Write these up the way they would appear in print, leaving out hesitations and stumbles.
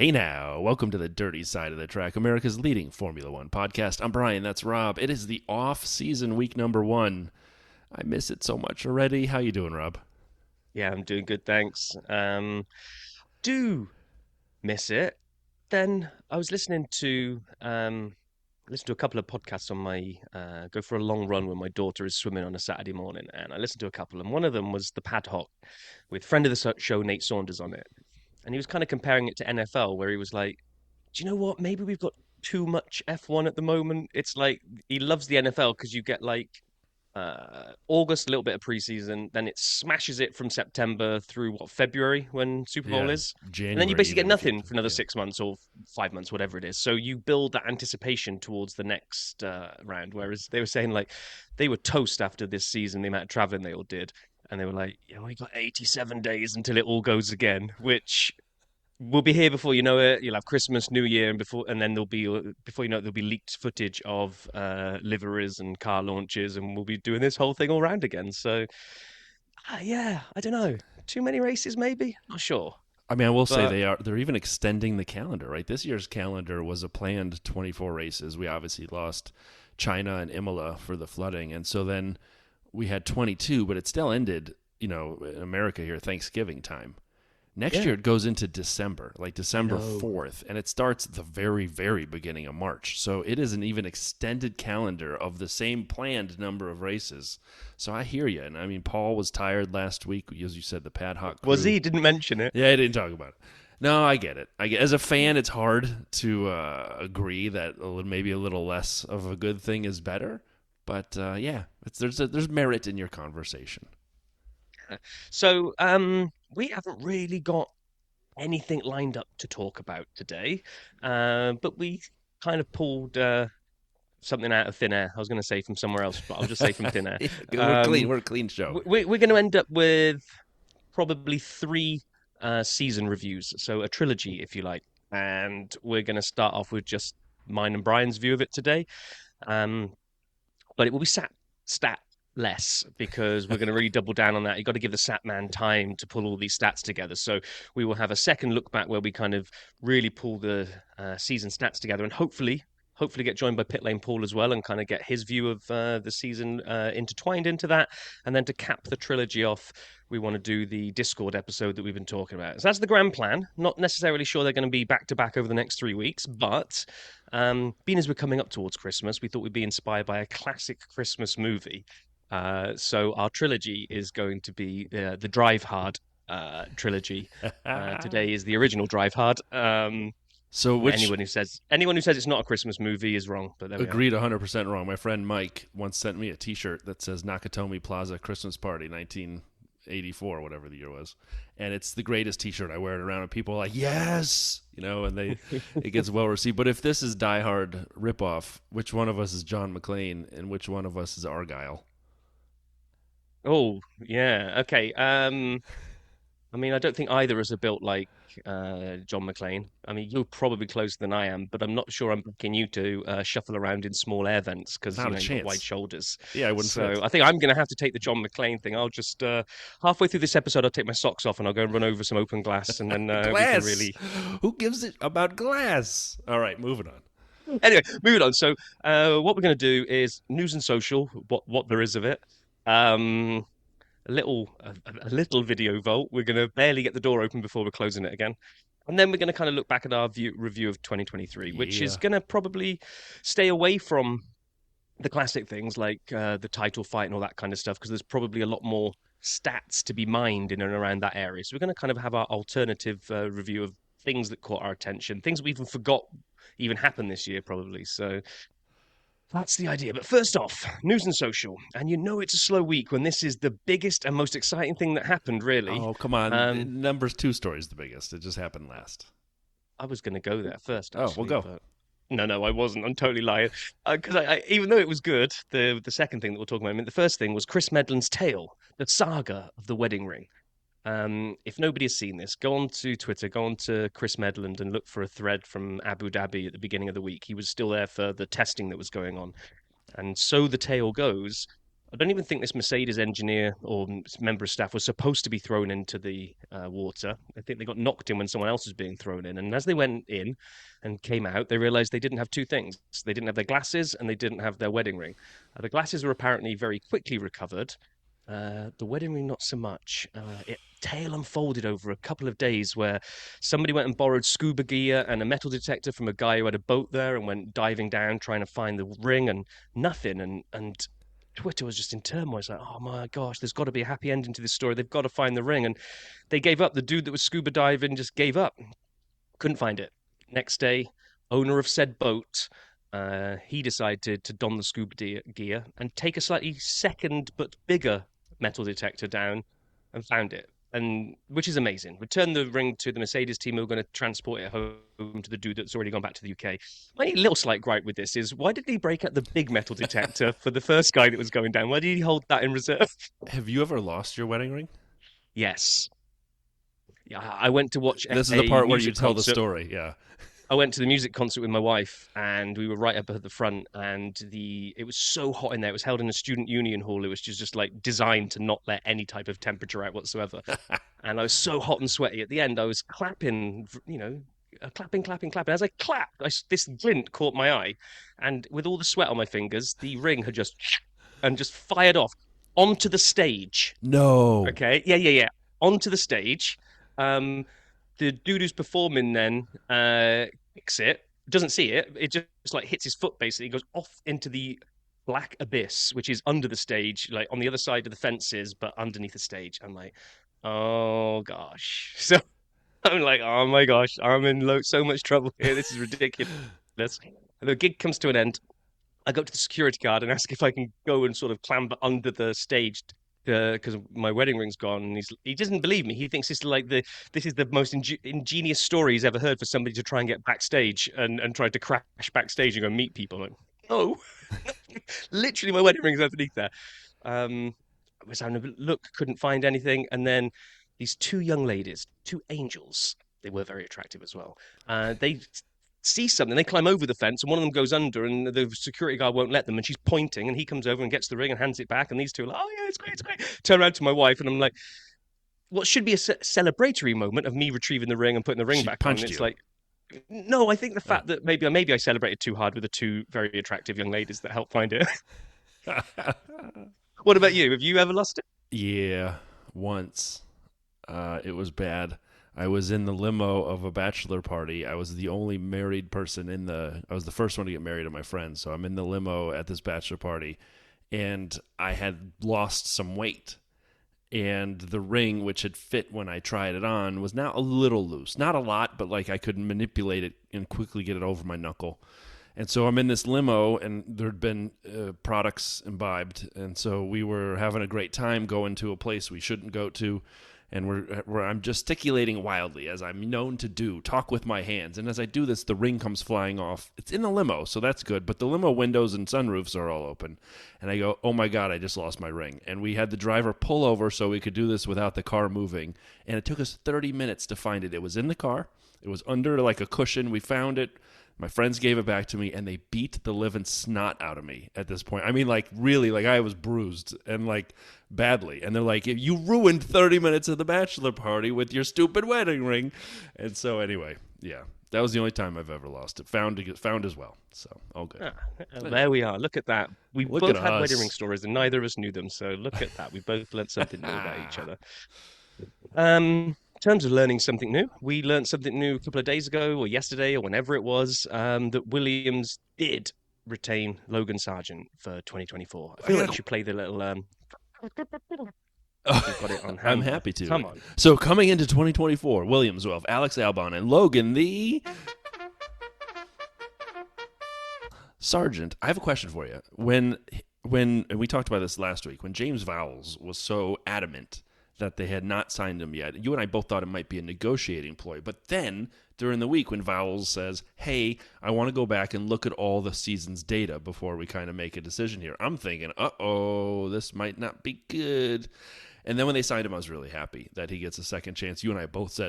Hey now, welcome to the Dirty Side of the Track, America's leading Formula One podcast. I'm Brian, that's Rob. It is the off-season week number one. I miss it so much already. How you doing, Rob? Yeah, I'm doing good, thanks. Do miss it. Then I was listening to a couple of podcasts on my go for a long run when my daughter is swimming on a Saturday morning, and I listened to a couple, and one of them was the Pad Hoc with friend of the show Nate Saunders on it, and he was kind of comparing it to NFL, where he was like, "Do you know what? Maybe we've got too much F1 at the moment. It's like he loves the NFL because you get like August, a little bit of preseason, then it smashes it from September through what February when Super Bowl Yeah, is, and then you January basically get even if you... nothing for another Yeah. 6 months or 5 months, whatever it is. So you build that anticipation towards the next round. Whereas they were saying like they were toast after this season, the amount of traveling they all did, and they were like, "Yeah, we got 87 days until it all goes again," which we'll be here before you know it. You'll have Christmas, New Year, and then there'll be before you know it, there'll be leaked footage of liveries and car launches, and we'll be doing this whole thing all round again. So, yeah, I don't know. Too many races, maybe. Not sure, I mean, I will say but they're even extending the calendar, right? This year's calendar was a planned 24 races. We obviously lost China and Imola for the flooding, and so then we had 22, but it still ended, in America here, Thanksgiving time. Next yeah, year it goes into December, like I December know. 4th, and it starts at the very, very beginning of March. So it is an even extended calendar of the same planned number of races. So I hear you. And I mean, Paul was tired last week, as you said, the Pad Hoc Was crew. he? Didn't mention it. Yeah, I didn't talk about it. No, I get it. As a fan, it's hard to agree that maybe a little less of a good thing is better. But yeah, there's merit in your conversation. So, we haven't really got anything lined up to talk about today, but we kind of pulled something out of thin air. I was going to say from somewhere else, but I'll just say from thin air. We're clean. Um, We're a clean show. we're going to end up with probably three season reviews, so a trilogy, if you like. And we're going to start off with just mine and Brian's view of it today. Um, but it will be stat less because we're going to really double down on that. You've got to give the sat man time to pull all these stats together. So we will have a second look back where we kind of really pull the season stats together, and hopefully get joined by Pit Lane Paul as well and kind of get his view of the season intertwined into that. And then to cap the trilogy off, we want to do the Discord episode that we've been talking about. So that's the grand plan. Not necessarily sure they're going to be back to back over the next 3 weeks, but being as we're coming up towards Christmas, we thought we'd be inspired by a classic Christmas movie. So our trilogy is going to be the Drive Hard trilogy. Today is the original Drive Hard. So which Anyone who says it's not a Christmas movie is wrong. But there we are. agreed 100% wrong. My friend Mike once sent me a T-shirt that says Nakatomi Plaza Christmas Party 1984, whatever the year was, and it's the greatest T-shirt. I wear it around, and people are like, "Yes," and it gets well received. But if this is Die Hard ripoff, which one of us is John McClane and which one of us is Argyle? Oh yeah, okay. I mean, I don't think either of us are built like John McClane. I mean, you're probably closer than I am, but I'm not sure I'm backing you to shuffle around in small air vents because Not a you've got wide chance. shoulders. Yeah, I wouldn't So fit. I think I'm going to have to take the John McClane thing. I'll just halfway through this episode, I'll take my socks off and I'll go and run over some open glass, and then we can Glass. really. Who gives it about glass? All right, moving on. Anyway, moving on. So what we're going to do is news and social, what there is of it. Um, a little video vault. We're going to barely get the door open before we're closing it again. And then we're going to kind of look back at our review of 2023, which is Yeah. going to probably stay away from the classic things like the title fight and all that kind of stuff, because there's probably a lot more stats to be mined in and around that area. So we're going to kind of have our alternative review of things that caught our attention, things we even forgot even happened this year, probably. So that's the idea. But first off, news and social. And you know it's a slow week when this is the biggest and most exciting thing that happened, really. Oh, come on. Um, Numbers two story's the biggest. It just happened last. I was going to go there first, Oh, we'll actually, go. but no, I wasn't. I'm totally lying. Because even though it was good, the second thing that we're talking about, I mean, the first thing was Chris Medland's tale, the saga of the wedding ring. If nobody has seen this, go on to Twitter, go on to Chris Medland and look for a thread from Abu Dhabi at the beginning of the week. He was still there for the testing that was going on. And so the tale goes, I don't even think this Mercedes engineer or member of staff was supposed to be thrown into the water. I think they got knocked in when someone else was being thrown in. And as they went in and came out, they realized they didn't have two things. They didn't have their glasses and they didn't have their wedding ring. The glasses were apparently very quickly recovered. The wedding ring, not so much. It tail unfolded over a couple of days where somebody went and borrowed scuba gear and a metal detector from a guy who had a boat there and went diving down trying to find the ring and nothing. And Twitter was just in turmoil. It's like, oh my gosh, there's got to be a happy ending to this story. They've got to find the ring. And they gave up. The dude that was scuba diving just gave up. Couldn't find it. Next day, owner of said boat, he decided to don the scuba gear and take a slightly second but bigger metal detector down and found it. And which is amazing. Returned the ring to the Mercedes team who are going to transport it home to the dude that's already gone back to the UK. My little slight gripe with this is why did he break out the big metal detector for the first guy that was going down? Why did he hold that in reserve? Have you ever lost your wedding ring? Yes. Yeah, I went to watch This is a the part where you music tell the concert. story. Yeah. I went to the music concert with my wife, and we were right up at the front. And it was so hot in there. It was held in a student union hall. It was just like designed to not let any type of temperature out whatsoever. And I was so hot and sweaty. At the end, I was clapping, clapping, clapping, clapping. As I clapped, this glint caught my eye, and with all the sweat on my fingers, the ring had just fired off onto the stage. No. Okay, yeah, onto the stage. Um, the dude who's performing then kicks it, doesn't see it. It just like hits his foot basically, goes off into the black abyss, which is under the stage, like on the other side of the fences, but underneath the stage. I'm like, oh gosh. So I'm like, oh my gosh, I'm in so much trouble here. This is ridiculous. The gig comes to an end. I go to the security guard and ask if I can go and sort of clamber under the stage because my wedding ring's gone. And he doesn't believe me. He thinks this is the most ingenious story he's ever heard for somebody to try and get backstage and try to crash backstage and go meet people. I'm like, no, literally, my wedding ring's underneath there. I was having a look, couldn't find anything, and then these two young ladies, two angels. They were very attractive as well. They see something, they climb over the fence, and one of them goes under, and the security guard won't let them. And she's pointing, and he comes over and gets the ring and hands it back. And these two are like, "Oh yeah, it's great, it's great." Turn around to my wife, and I'm like, "What should be a celebratory moment of me retrieving the ring and putting the ring She back on?" punched It's you. like, no, I think the fact that maybe I celebrated too hard with the two very attractive young ladies that helped find it. What about you? Have you ever lost it? Yeah, once. It was bad. I was in the limo of a bachelor party. I was the only married person I was the first one to get married of my friends. So I'm in the limo at this bachelor party, and I had lost some weight. And the ring, which had fit when I tried it on, was now a little loose. Not a lot, but like I could manipulate it and quickly get it over my knuckle. And so I'm in this limo, and there'd been products imbibed, and so we were having a great time going to a place we shouldn't go to, and I'm gesticulating wildly as I'm known to do, talk with my hands, and as I do this, the ring comes flying off. It's in the limo, so that's good, but the limo windows and sunroofs are all open, and I go, oh my god, I just lost my ring, and we had the driver pull over so we could do this without the car moving, and it took us 30 minutes to find it. It was in the car. It was under like a cushion. We found it. My friends gave it back to me, and they beat the living snot out of me at this point. I mean, like, really, like, I was bruised and, like, badly. And they're like, you ruined 30 minutes of the bachelor party with your stupid wedding ring. And so, anyway, yeah, that was the only time I've ever lost it. Found as well. So, all good. There we are. Look at that. We Look both at had us. wedding ring stories, and neither of us knew them. So look at that. We both learned something new about each other. In terms of learning something new, we learned something new a couple of days ago, or yesterday, or whenever it was, that Williams did retain Logan Sargent for 2024. I feel like you should play the little. You've got it on hand. I'm happy to. Come on. So, coming into 2024, Williams will have Alex Albon and Logan the Sargent. I have a question for you. When and we talked about this last week, when James Vowles was so adamant that they had not signed him yet, you and I both thought it might be a negotiating ploy. But then, during the week, when Vowles says, hey, I want to go back and look at all the season's data before we kind of make a decision here, I'm thinking, uh-oh, this might not be good. And then when they signed him, I was really happy that he gets a second chance. You and I both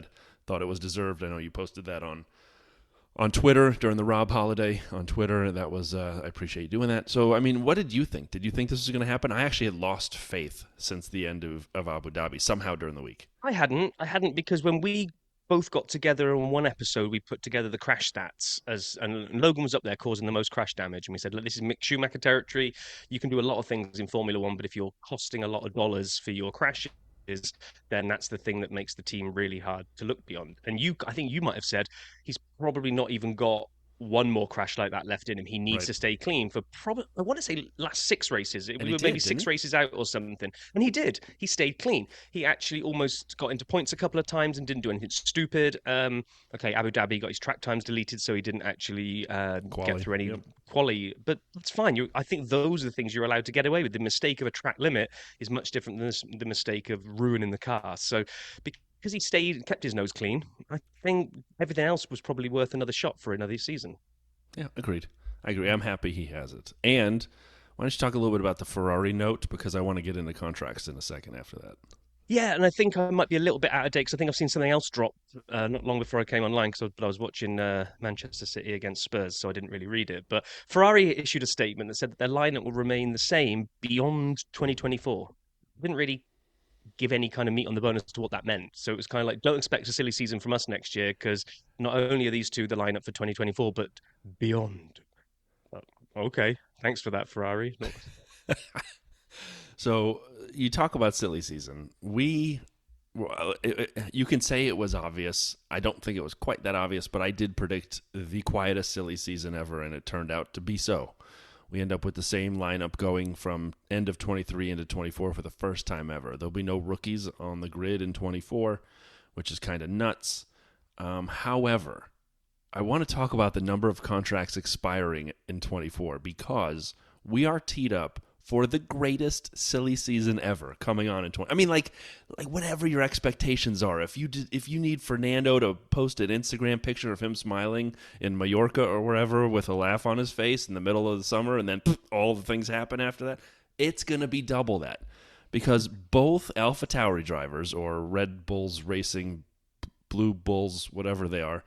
thought it was deserved. I know you posted that on on Twitter during the Rob holiday on Twitter. That was I appreciate you doing that. So I mean, what did you think? Did you think this was going to happen? I actually had lost faith since the end of Abu Dhabi somehow during the week. I hadn't because when we both got together on one episode, we put together the crash stats and Logan was up there causing the most crash damage, and we said, look, this is Mick Schumacher territory. You can do a lot of things in Formula One, but if you're costing a lot of dollars for your crashes, then that's the thing that makes the team really hard to look beyond. And I think you might have said he's probably not even got one more crash like that left in him. He needs Right. to stay clean for probably, I want to say, last 6 races. And We he were maybe did, didn't six he? races out or something. And he did. He stayed clean. He actually almost got into points a couple of times and didn't do anything stupid. Okay, Abu Dhabi got his track times deleted, so he didn't actually get Quali. through any Yep. quali. But that's fine. I think those are the things you're allowed to get away with. The mistake of a track limit is much different than the mistake of ruining the car. So because he stayed, kept his nose clean, I think everything else was probably worth another shot for another season. Yeah, agreed. I agree. I'm happy he has it. And why don't you talk a little bit about the Ferrari note, because I want to get into contracts in a second after that. Yeah, and I think I might be a little bit out of date because I think I've seen something else drop not long before I came online because I was watching Manchester City against Spurs, so I didn't really read it. But Ferrari issued a statement that said that their lineup will remain the same beyond 2024. Didn't really give any kind of meat on the bone as to what that meant. So it was kind of like, don't expect a silly season from us next year because not only are these two the lineup for 2024, but beyond. Okay, thanks for that, Ferrari. So you talk about silly season. You can say it was obvious. I don't think it was quite that obvious, but I did predict the quietest silly season ever, and it turned out to be so. We end up with the same lineup going from end of 23 into 24 for the first time ever. There'll be no rookies on the grid in 24, which is kind of nuts. However, I want to talk about the number of contracts expiring in 24 because we are teed up for the greatest silly season ever coming on in 20. I mean, like whatever your expectations are. If you need Fernando to post an Instagram picture of him smiling in Mallorca or wherever with a laugh on his face in the middle of the summer, and then all the things happen after that, it's gonna be double that because both AlphaTauri drivers or Red Bulls Racing, Blue Bulls, whatever they are,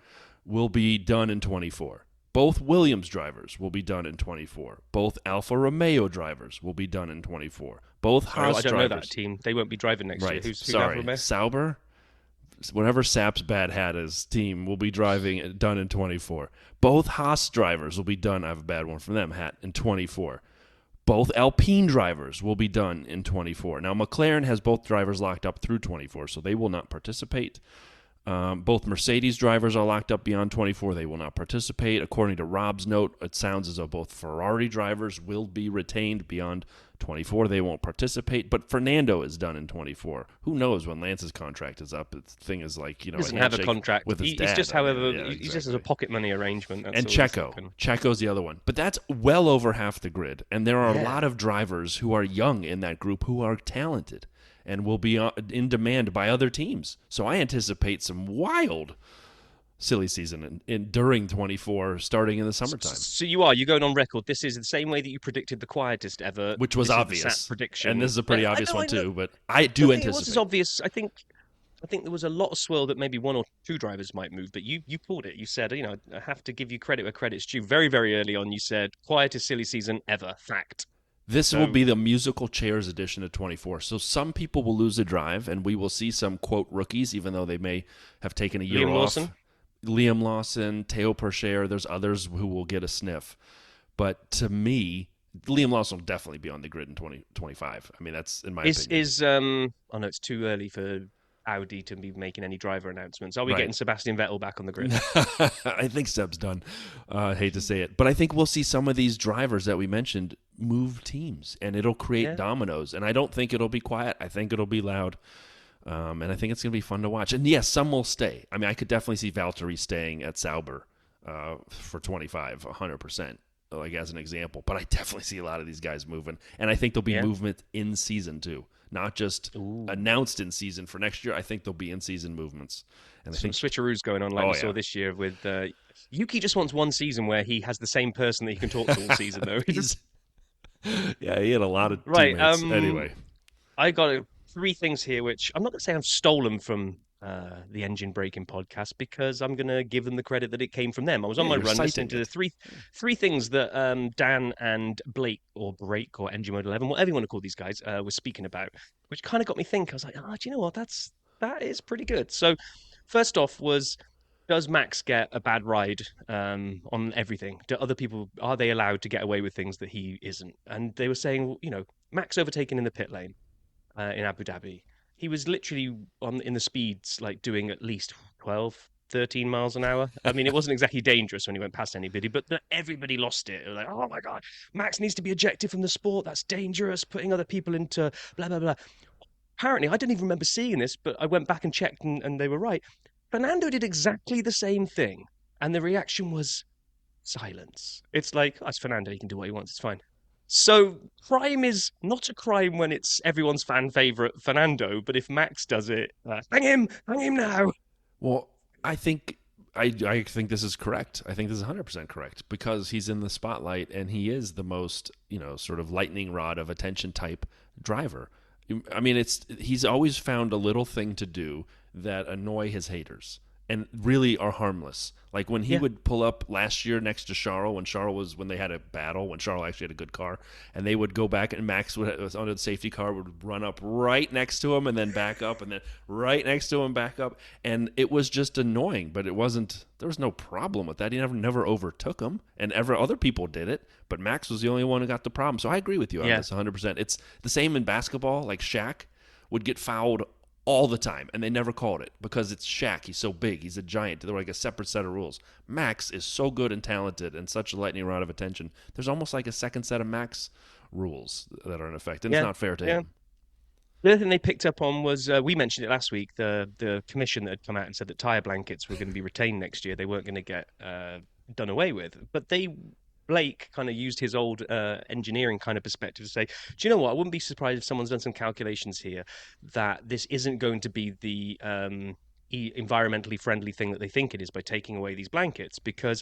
will be done in 24. Both Williams drivers will be done in 24. Both Alfa Romeo drivers will be done in 24. Both Haas I don't drivers. know that team. They won't be driving next year. Who's Sorry. Alfa Romeo? Sauber, whatever Sap's bad hat is, team will be driving done in 24. Both Haas drivers will be done. I have a bad one from them, hat, in 24. Both Alpine drivers will be done in 24. Now, McLaren has both drivers locked up through 24, so they will not participate. Both Mercedes drivers are locked up beyond 24. They will not participate. According to Rob's note, it sounds as though both Ferrari drivers will be retained beyond 24. They won't participate. But Fernando is done in 24. Who knows when Lance's contract is up? The thing is like, He doesn't have a contract with his he's dad. just, however, he's just as a pocket money arrangement. And Checo's the other one. But that's well over half the grid. And there are a lot of drivers who are young in that group who are talented and will be in demand by other teams. So I anticipate some wild silly season during 24, starting in the summertime. So you're going on record. This is the same way that you predicted the quietest ever, which was obvious prediction, and this is a pretty obvious one too. But I do anticipate. It was as obvious. I think there was a lot of swirl that maybe one or two drivers might move, but you pulled it. You said, I have to give you credit where credit's due. Very, very early on, you said quietest silly season ever. Fact. This will be the musical chairs edition of 24. So some people will lose a drive, and we will see some, quote, rookies, even though they may have taken a year off. Liam Lawson, Teo Pourchaire, there's others who will get a sniff. But to me, Liam Lawson will definitely be on the grid in 2025. I mean, that's in my opinion. Oh no, it's too early for Audi to be making any driver announcements. Are we getting Sebastian Vettel back on the grid? I think Seb's done. I hate to say it. But I think we'll see some of these drivers that we mentioned move teams, and it'll create dominoes. And I don't think it'll be quiet. I think it'll be loud. And I think it's going to be fun to watch. And yes, some will stay. I mean, I could definitely see Valtteri staying at Sauber for 25, 100%, like as an example. But I definitely see a lot of these guys moving. And I think there'll be movement in season too. Not just announced in season for next year. I think there'll be in-season movements. And I think switcheroos going on like we saw this year with Yuki just wants one season where he has the same person that he can talk to all season, though. He had a lot of teammates. Anyway. I got 3 things here, which I'm not going to say I've stolen from the Engine Braking podcast because I'm going to give them the credit that it came from them. I was on Yeah, my you're run listening citing to the it. three things that Dan and Blake or Brake or Engine Mode 11, whatever you want to call these guys, were speaking about, which kind of got me thinking. I was like, oh, do you know what? That is pretty good. So, first off was. Does Max get a bad ride on everything? Do other people are they allowed to get away with things that he isn't? And they were saying, Max overtaken in the pit lane in Abu Dhabi. He was literally on in the speeds like doing at least 12, 13 miles an hour. I mean, it wasn't exactly dangerous when he went past anybody, but everybody lost it. They were like, oh my God, Max needs to be ejected from the sport. That's dangerous, putting other people into blah, blah, blah. Apparently, I didn't even remember seeing this, but I went back and checked and they were right. Fernando did exactly the same thing. And the reaction was silence. It's like, oh, it's Fernando. He can do what he wants. It's fine. So crime is not a crime when it's everyone's fan favorite Fernando, but if Max does it, hang him now. Well, I think I think this is correct. I think this is 100% correct because he's in the spotlight and he is the most, sort of lightning rod of attention type driver. I mean, he's always found a little thing to do that annoy his haters and really are harmless. Like when he Yeah, would pull up last year next to Charles, when they had a battle, when Charles actually had a good car, and they would go back and Max was under the safety car would run up right next to him and then back up and then right next to him back up, and it was just annoying. But it wasn't. There was no problem with that. He never overtook him, and other people did it, but Max was the only one who got the problem. So I agree with you on yeah, this 100%. It's the same in basketball. Like Shaq would get fouled all the time, and they never called it because it's Shaq. He's so big. He's a giant. They're like a separate set of rules. Max is so good and talented and such a lightning rod of attention. There's almost like a second set of Max rules that are in effect, and it's yeah, not fair to yeah. him. The other thing they picked up on was we mentioned it last week. The commission that had come out and said that tire blankets were going to be retained next year. They weren't going to get done away with. But Blake kind of used his old engineering kind of perspective to say, do you know what? I wouldn't be surprised if someone's done some calculations here that this isn't going to be the environmentally friendly thing that they think it is by taking away these blankets, because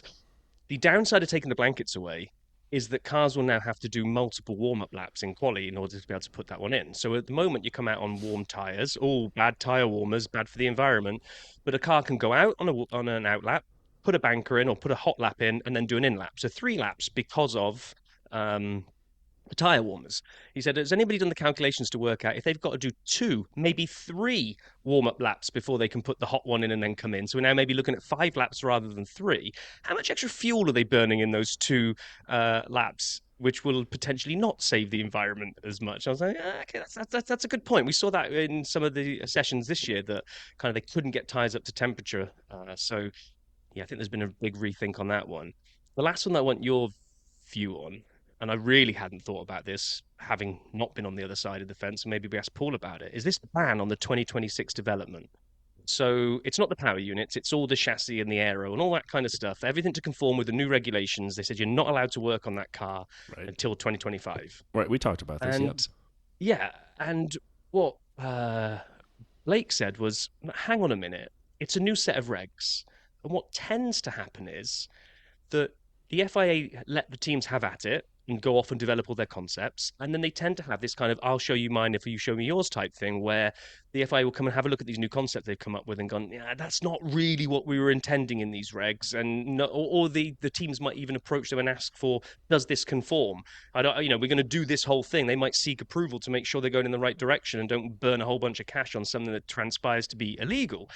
the downside of taking the blankets away is that cars will now have to do multiple warm-up laps in quali in order to be able to put that one in. So at the moment, you come out on warm tires, all bad tire warmers, bad for the environment. But a car can go out on an out lap, put a banker in or put a hot lap in, and then do an in lap. So 3 laps because of um, the tire warmers. He said, has anybody done the calculations to work out if they've got to do 2, maybe 3 warm up laps before they can put the hot one in and then come in? So we're now maybe looking at 5 laps rather than 3. How much extra fuel are they burning in those 2 laps? Which will potentially not save the environment as much. I was like, okay, that's a good point. We saw that in some of the sessions this year that kind of they couldn't get tires up to temperature. So yeah, I think there's been a big rethink on that one. The last one I want your view on, and I really hadn't thought about this, having not been on the other side of the fence, and maybe we ask Paul about it, is this ban on the 2026 development. So it's not the power units, it's all the chassis and the aero and all that kind of stuff. Everything to conform with the new regulations. They said you're not allowed to work on that car Right. until 2025. Right. We talked about this. Yep. And yeah, and what Blake said was, hang on a minute, it's a new set of regs. And what tends to happen is that the FIA let the teams have at it and go off and develop all their concepts. And then they tend to have this kind of I'll show you mine if you show me yours type thing where the FIA will come and have a look at these new concepts they've come up with and gone, yeah, that's not really what we were intending in these regs. And no, or the teams might even approach them and ask for, does this conform? I don't, we're going to do this whole thing. They might seek approval to make sure they're going in the right direction and don't burn a whole bunch of cash on something that transpires to be illegal.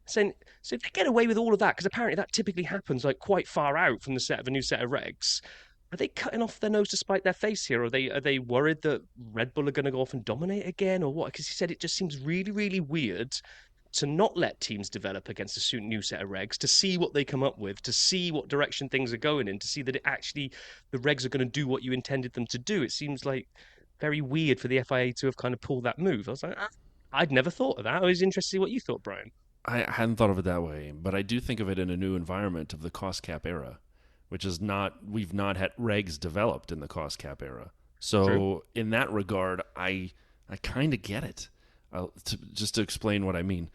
So if they get away with all of that, because apparently that typically happens like quite far out from the set of a new set of regs, are they cutting off their nose to spite their face here? Are they worried that Red Bull are going to go off and dominate again, or what? Because he said it just seems really, really weird to not let teams develop against a new set of regs, to see what they come up with, to see what direction things are going in, to see that the regs are going to do what you intended them to do. It seems like very weird for the FIA to have kind of pulled that move. I was like, I'd never thought of that. I was interested to see what you thought, Brian. I hadn't thought of it that way, but I do think of it in a new environment of the cost cap era, which is we've not had regs developed in the cost cap era. True. So in that regard, I kind of get it. Just to explain what I mean,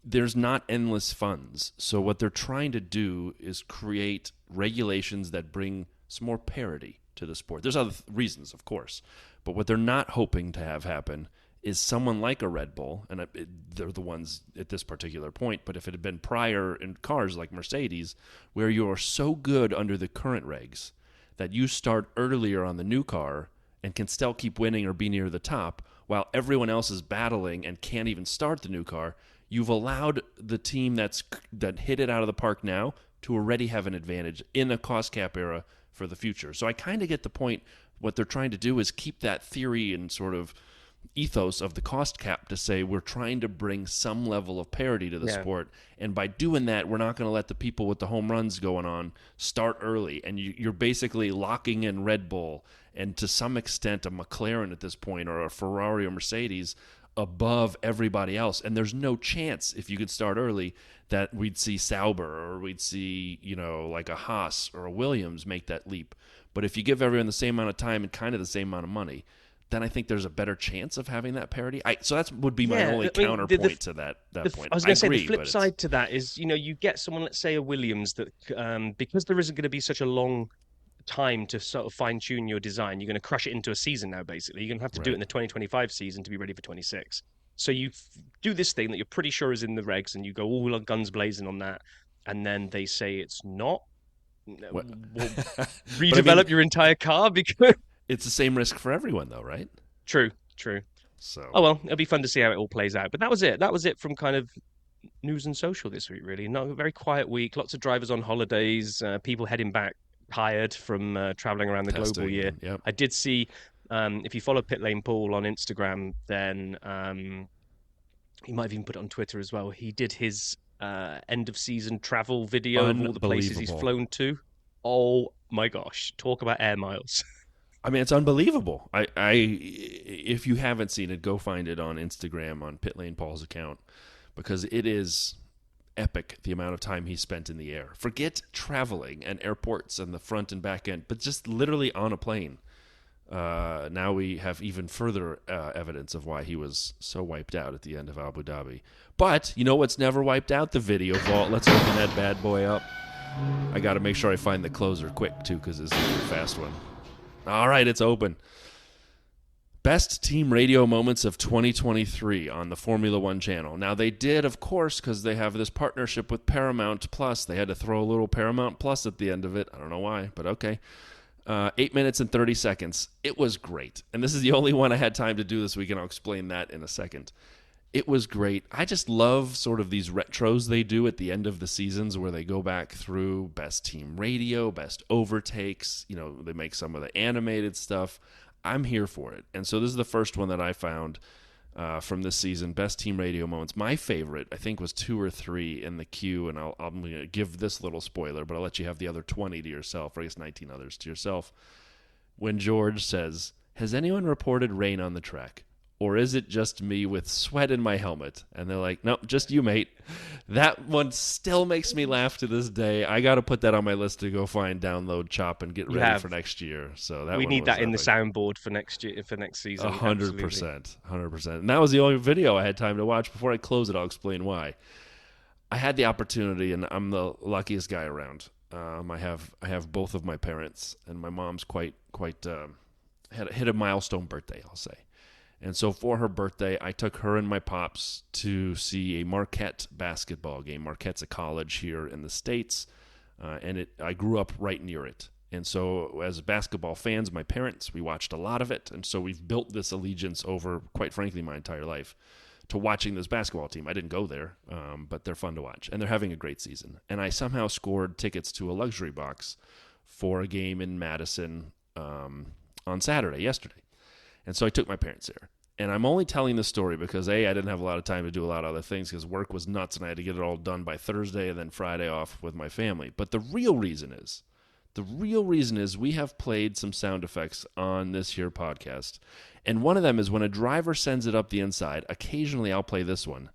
there's not endless funds. So what they're trying to do is create regulations that bring some more parity to the sport. There's other reasons, of course, but what they're not hoping to have happen is someone like a Red Bull, and they're the ones at this particular point, but if it had been prior in cars like Mercedes, where you're so good under the current regs that you start earlier on the new car and can still keep winning or be near the top while everyone else is battling and can't even start the new car, you've allowed the team that hit it out of the park now to already have an advantage in a cost cap era for the future. So I kind of get the point. What they're trying to do is keep that theory and sort of ethos of the cost cap to say we're trying to bring some level of parity to the sport, and by doing that we're not going to let the people with the home runs going on start early, and you're basically locking in Red Bull and to some extent a McLaren at this point, or a Ferrari or Mercedes, above everybody else. And there's no chance, if you could start early, that we'd see Sauber or we'd see, like a Haas or a Williams make that leap. But if you give everyone the same amount of time and kind of the same amount of money, then I think there's a better chance of having that parity. So that would be my only counterpoint to that point. I was going to say the flip side to that is, you get someone, let's say a Williams, that because there isn't going to be such a long time to sort of fine tune your design, you're going to crush it into a season now. Basically, you're going to have to do it in the 2025 season to be ready for 26. So you do this thing that you're pretty sure is in the regs, and you go all guns blazing on that, and then they say it's not. We'll redevelop your entire car because. It's the same risk for everyone, though, right? True. So, it'll be fun to see how it all plays out. But that was it. That was it from kind of news and social this week, really. Not a very quiet week. Lots of drivers on holidays. People heading back tired from traveling around the globe all year. Yep. I did see, if you follow Pit Lane Paul on Instagram, then he might have even put it on Twitter as well. He did his end of season travel video of all the places he's flown to. Oh my gosh! Talk about air miles. I mean, it's unbelievable. If you haven't seen it, go find it on Instagram on Pit Lane Paul's account, because it is epic the amount of time he spent in the air. Forget traveling and airports and the front and back end, but just literally on a plane. Now we have even further evidence of why he was so wiped out at the end of Abu Dhabi. But you know what's never wiped out? The video vault. Let's open that bad boy up. I got to make sure I find the closer quick, too, because this is a fast one. All right, it's open. Best team radio moments of 2023 on the Formula One channel. Now, they did, of course, because they have this partnership with Paramount Plus. They had to throw a little Paramount Plus at the end of it. I don't know why, but okay. 8 minutes and 30 seconds. It was great. And this is the only one I had time to do this week, and I'll explain that in a second. It was great. I just love sort of these retros they do at the end of the seasons where they go back through best team radio, best overtakes. They make some of the animated stuff. I'm here for it. And so this is the first one that I found from this season, best team radio moments. My favorite, I think, was 2 or 3 in the queue, and I'm going to give this little spoiler, but I'll let you have the other 20 to yourself, or I guess 19 others to yourself. When George says, "Has anyone reported rain on the track? Or is it just me with sweat in my helmet?" And they're like, "Nope, just you, mate." That one still makes me laugh to this day. I got to put that on my list to go find, download, chop, and get ready for next year. So we need that in the soundboard for next year, for next season. 100%, 100%. And that was the only video I had time to watch. Before I close it, I'll explain why. I had the opportunity, and I'm the luckiest guy around. I have both of my parents, and my mom's quite hit a milestone birthday, I'll say. And so for her birthday, I took her and my pops to see a Marquette basketball game. Marquette's a college here in the States, and I grew up right near it. And so as basketball fans, my parents, we watched a lot of it. And so we've built this allegiance over, quite frankly, my entire life to watching this basketball team. I didn't go there, but they're fun to watch. And they're having a great season. And I somehow scored tickets to a luxury box for a game in Madison on Saturday, yesterday. And so I took my parents there. And I'm only telling this story because, A, I didn't have a lot of time to do a lot of other things because work was nuts and I had to get it all done by Thursday and then Friday off with my family. But the real reason is we have played some sound effects on this here podcast. And one of them is when a driver sends it up the inside, occasionally I'll play this one.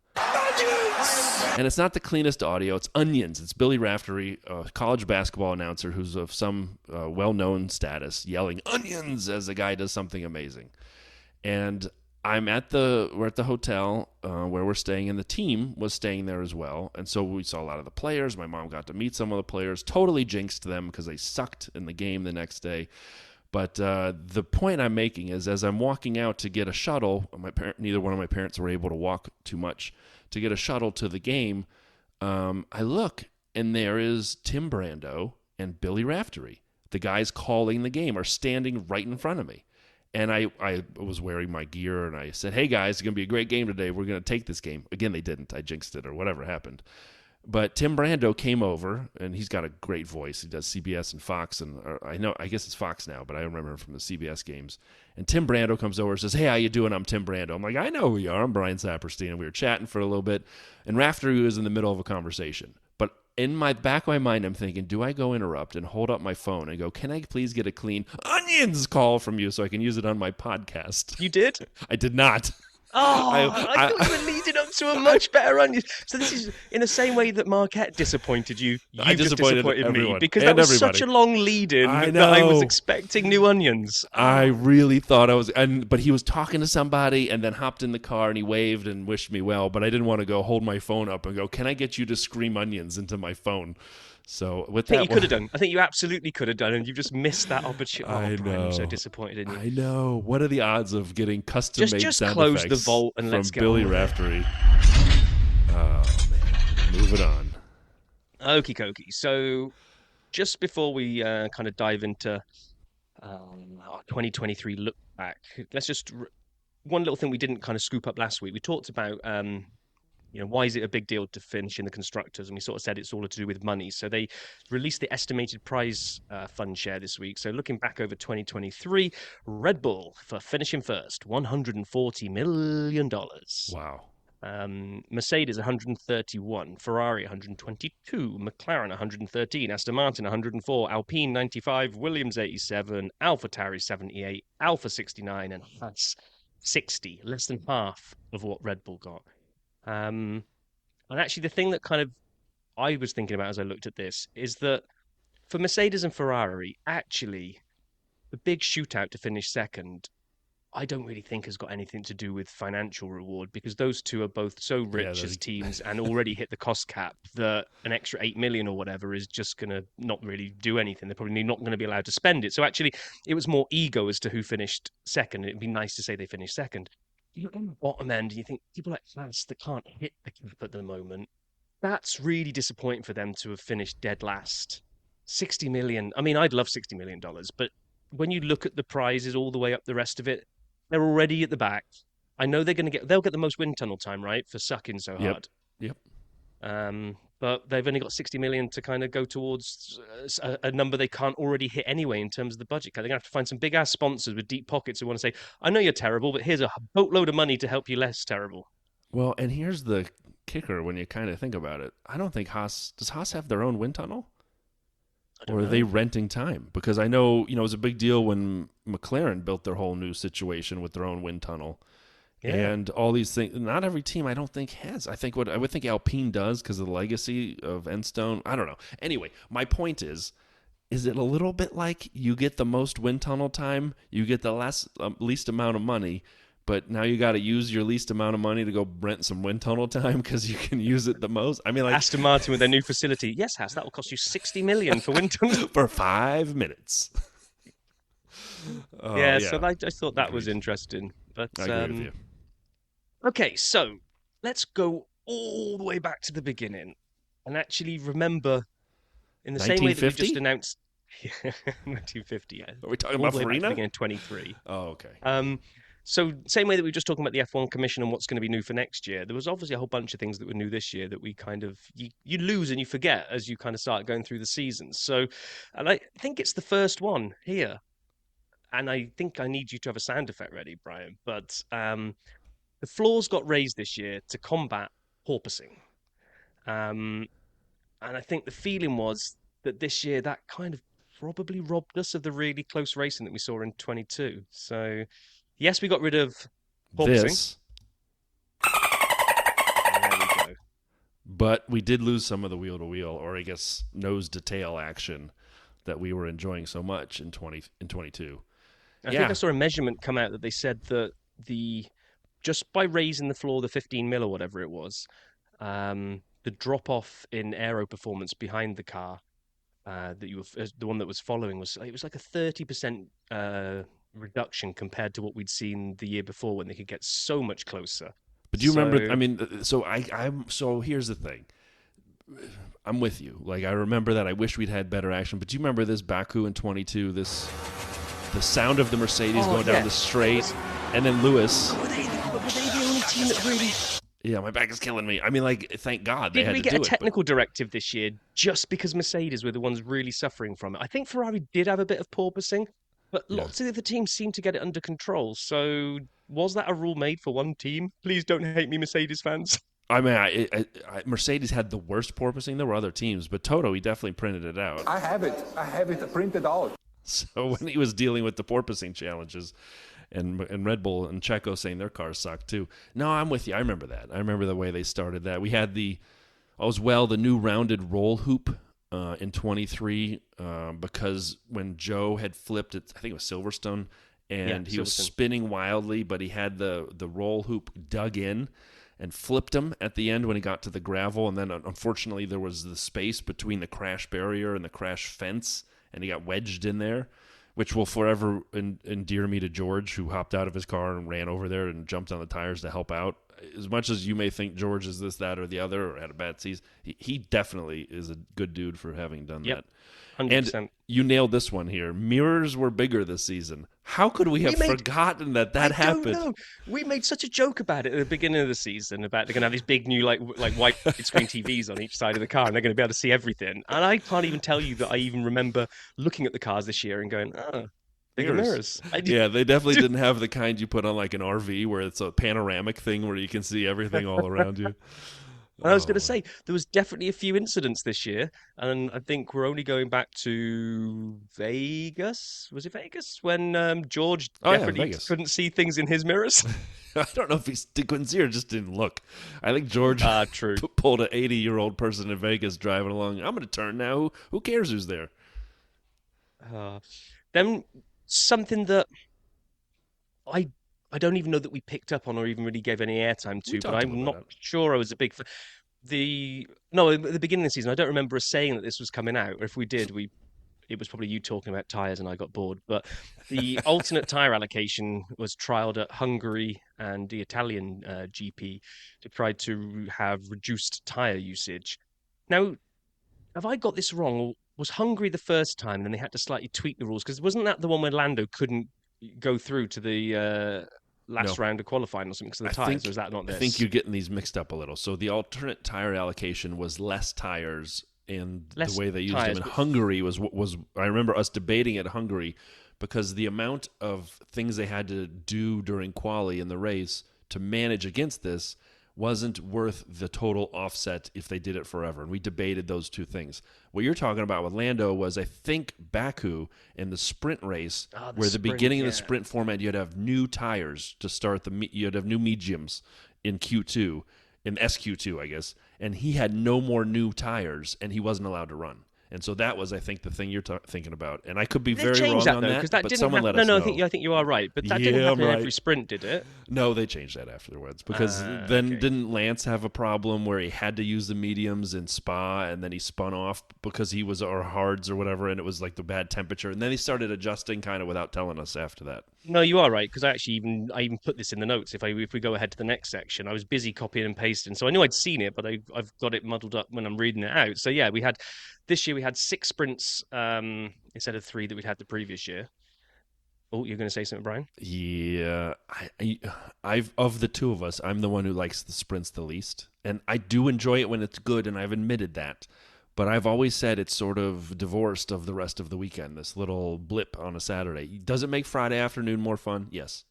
And it's not the cleanest audio. It's onions. It's Billy Raftery, a college basketball announcer who's of some well-known status, yelling onions as the guy does something amazing. And we're at the hotel where we're staying, and the team was staying there as well. And so we saw a lot of the players. My mom got to meet some of the players. Totally jinxed them because they sucked in the game the next day. But the point I'm making is, as I'm walking out to get a shuttle, neither one of my parents were able to walk too much to get a shuttle to the game. I look, and there is Tim Brando and Billy Raftery. The guys calling the game are standing right in front of me. And I was wearing my gear, and I said, hey, guys, it's going to be a great game today. We're going to take this game. Again, they didn't. I jinxed it or whatever happened. But Tim Brando came over, and he's got a great voice. He does CBS and Fox, and I guess it's Fox now, but I remember him from the CBS games. And Tim Brando comes over and says, hey, how you doing? I'm Tim Brando. I'm like, I know who you are. I'm Brian Saperstein. And we were chatting for a little bit, and Raftery was in the middle of a conversation. But in my back of my mind, I'm thinking, do I go interrupt and hold up my phone and go, can I please get a clean onions call from you so I can use it on my podcast? You did? I did not. Oh, I thought you were leading up to a much better onion. So this is in the same way that Marquette disappointed you. You just disappointed me because that was such a long lead-in that I was expecting new onions. I really thought I was, but he was talking to somebody and then hopped in the car and he waved and wished me well. But I didn't want to go hold my phone up and go, "Can I get you to scream onions into my phone?" So with that, I think you could have done. I think you absolutely could have done, and you just missed that opportunity. Oh, I Brian, know. I'm so disappointed in you. I know. What are the odds of getting custom-made just sound close effects the vault and from let's go. Billy Raftery? Oh man, move it on. Okie dokie. So just before we kind of dive into our 2023 look back, let's just one little thing we didn't kind of scoop up last week. We talked about why is it a big deal to finish in the constructors? And we sort of said it's all to do with money. So they released the estimated prize fund share this week. So looking back over 2023, Red Bull for finishing first, $140 million. Wow. Mercedes 131, Ferrari 122, McLaren 113, Aston Martin 104, Alpine 95, Williams 87, AlphaTauri 78, Alfa 69, and Haas 60, less than half of what Red Bull got. And actually, the thing that kind of I was thinking about as I looked at this is that for Mercedes and Ferrari, actually, the big shootout to finish second, I don't really think has got anything to do with financial reward because those two are both so rich as teams and already hit the cost cap that an extra 8 million or whatever is just going to not really do anything. They're probably not going to be allowed to spend it. So actually, it was more ego as to who finished second. It'd be nice to say they finished second. You look on the bottom end and you think people like France that can't hit the cap at the moment, that's really disappointing for them to have finished dead last. 60 million. I mean, I'd love $60 million, but when you look at the prizes all the way up the rest of it, they're already at the back. I know they'll get the most wind tunnel time, right, for sucking so hard. Yep. But they've only got 60 million to kind of go towards a number they can't already hit anyway in terms of the budget. They're going to have to find some big ass sponsors with deep pockets who want to say, I know you're terrible, but here's a boatload of money to help you less terrible. Well, and here's the kicker when you kind of think about it. I don't think does Haas have their own wind tunnel? Or are they renting time? Because I know, it was a big deal when McLaren built their whole new situation with their own wind tunnel. Yeah. And all these things. Not every team, I don't think, has. I would think Alpine does because of the legacy of Enstone. I don't know. Anyway, my point is it a little bit like you get the most wind tunnel time, you get the least amount of money, but now you got to use your least amount of money to go rent some wind tunnel time because you can use it the most. I mean, like Aston Martin with their new facility. Yes, Haas, that will cost you 60 million for wind tunnel for 5 minutes. Yeah, so I thought that was interesting. But I agree with you. Okay, so let's go all the way back to the beginning and actually remember in the same way that we just announced 1950. Yeah. Are we talking about Farina? Beginning 23. Oh, okay. So same way that we were just talking about the F1 Commission and what's going to be new for next year, there was obviously a whole bunch of things that were new this year that we kind of, you lose and you forget as you kind of start going through the seasons. So, and I think it's the first one here. And I think I need you to have a sound effect ready, Brian. But the floors got raised this year to combat porpoising. And I think the feeling was that this year that kind of probably robbed us of the really close racing that we saw in 22. So, yes, we got rid of porpoising. This. There we go. But we did lose some of the wheel-to-wheel, or I guess nose-to-tail action that we were enjoying so much in 22. I think I saw a measurement come out that they said that just by raising the floor the 15 mil or whatever it was, the drop-off in aero performance behind the car that you were the one that was following was it was like a 30% reduction compared to what we'd seen the year before when they could get so much closer. But do you remember? I So, mean, so here's the thing. I'm with you. Like I remember that. I wish we'd had better action. But do you remember this Baku in 22? This the sound of the Mercedes oh going down yeah, the it straight, was. and then Lewis. Were they the only team that really Yeah, my back is killing me. I mean, like, thank God they did had we to get a do it. But technical directive this year just because Mercedes were the ones really suffering from it? I think Ferrari did have a bit of porpoising, but yeah, lots of the other teams seemed to get it under control. So was that a rule made for one team? Please don't hate me, Mercedes fans. I mean, Mercedes had the worst porpoising. There were other teams, but Toto he definitely printed it out. I have it. I have it printed out. So when he was dealing with the porpoising challenges, and Red Bull and Checo saying their cars suck too. No, I'm with you. I remember that. I remember the way they started that. We had the new rounded roll hoop in 23 because when Joe had flipped it, I think it was Silverstone, and Yeah, he was Silverstone. spinning wildly, but he had the roll hoop dug in and flipped him at the end when he got to the gravel, and then unfortunately there was the space between the crash barrier and the crash fence, and he got wedged in there, which will forever endear me to George, who hopped out of his car and ran over there and jumped on the tires to help out. As much as you may think George is this, that, or the other, or had a bad season, he definitely is a good dude for having done Yep, that. And 100%. you nailed this one here. Mirrors were bigger this season. How could we have forgotten that I happened? don't know. We made such a joke about it at the beginning of the season about they're going to have these big new like white screen TVs on each side of the car, and they're going to be able to see everything. And I can't even tell you that I even remember looking at the cars this year and going, "Oh, bigger mirrors." Yeah, they definitely didn't have the kind you put on like an RV where it's a panoramic thing where you can see everything all around you. And I was going to Oh, say there was definitely a few incidents this year, and I think we're only going back to Vegas. Was it Vegas when George oh yeah, definitely Vegas. couldn't see things in his mirrors? I don't know if he couldn't see or just didn't look. I think George True. pulled an 80-year-old person in Vegas driving along. I'm going to turn now. Who cares who's there? Uh, then something that I I don't even know that we picked up on or even really gave any airtime We to, but talked about I'm not that. sure I was a big fan. The no, at the beginning of the season, I don't remember us saying that this was coming out. Or if we did, we it was probably you talking about tires and I got bored. But the alternate tire allocation was trialed at Hungary and the Italian GP to try to have reduced tire usage. Now, have I got this wrong? Or was Hungary the first time, and then they had to slightly tweak the rules? Because wasn't that the one where Lando couldn't go through to the last No. round of qualifying or something because of the tires? Or is that not I think this? you're getting these mixed up a little. So the alternate tire allocation was less tires, and the Less way they used them tires, in but Hungary was I remember us debating at Hungary because the amount of things they had to do during quali in the race to manage against this wasn't worth the total offset if they did it forever. And we debated those two things. What you're talking about with Lando was, I think, Baku in the sprint race, the where the sprint, beginning of the yeah. sprint format, you'd have new tires to start you'd have new mediums in Q2, in SQ2, I guess. And he had no more new tires, and he wasn't allowed to run. And so that was, I think, the thing you're thinking about. And I could be They very wrong changed that on though, that, because that but didn't someone happen. let No, us no, know. I think you are right, but that didn't Yeah, I'm happen in right. every sprint, did it? No, they changed that afterwards because then Okay. didn't Lance have a problem where he had to use the mediums in Spa and then he spun off because he was or hards or whatever and it was like the bad temperature and then he started adjusting kind of without telling us after that. No, you are right because I even put this in the notes. If we go ahead to the next section, I was busy copying and pasting, so I knew I'd seen it, but I've got it muddled up when I'm reading it out. So yeah, we had this year we had 6 sprints instead of 3 that we'd had the previous year. Oh, you're going to say something, Brian? Yeah, I've of the two of us, I'm the one who likes the sprints the least, and I do enjoy it when it's good, and I've admitted that. But I've always said it's sort of divorced of the rest of the weekend. This little blip on a Saturday does it make Friday afternoon more fun? Yes,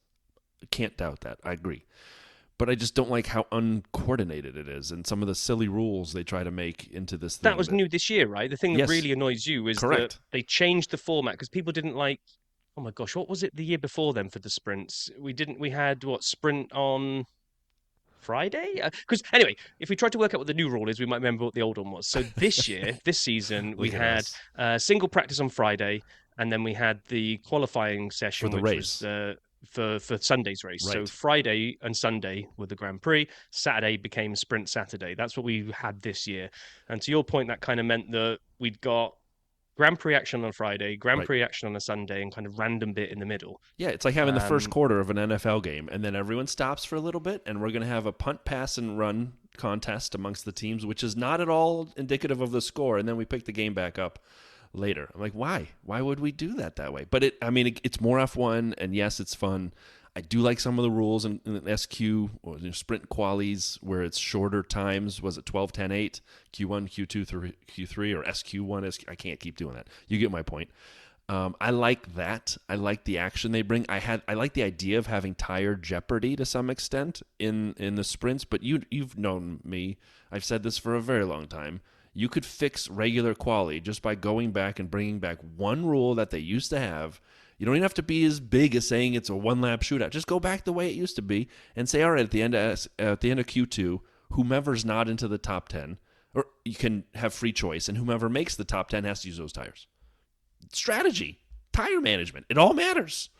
can't doubt that. I agree. But I just don't like how uncoordinated it is and some of the silly rules they try to make into this thing. That was new this year, right? The thing that Yes, really annoys you is that correct. they changed the format because people didn't like. Oh my gosh, what was it the year before then for the sprints? We didn't. We had what sprint on Friday? Because anyway, if we tried to work out what the new rule is, we might remember what the old one was. So this year, this season, we Look at had us single practice on Friday, and then we had the qualifying for session, the which was race. for Sunday's race. So Right. Friday and Sunday were the Grand Prix. Saturday became Sprint Saturday. That's what we had this year. And to your point, that kind of meant that we'd got Grand Prix action on a Friday, Grand Right. Prix action on a Sunday, and kind of random bit in the middle. Yeah, it's like having the first Um, quarter of an NFL game, and then everyone stops for a little bit, and we're going to have a punt, pass, and run contest amongst the teams, which is not at all indicative of the score, and then we pick the game back up later. I'm like, why? Why would we do that way? But it's more F1, and yes, it's fun. I do like some of the rules in SQ or sprint qualies where it's shorter times. Was it 12, 10, 8, Q1, Q2, Q3, or SQ1? I can't keep doing that. You get my point. I like that. I like the action they bring. I like the idea of having tire jeopardy to some extent in the sprints. But you've known me. I've said this for a very long time. You could fix regular quali just by going back and bringing back one rule that they used to have. You don't even have to be as big as saying it's a one-lap shootout. Just go back the way it used to be and say, all right, at the end of Q2, whomever's not into the top 10, or you can have free choice, and whomever makes the top 10 has to use those tires. Strategy, tire management, it all matters.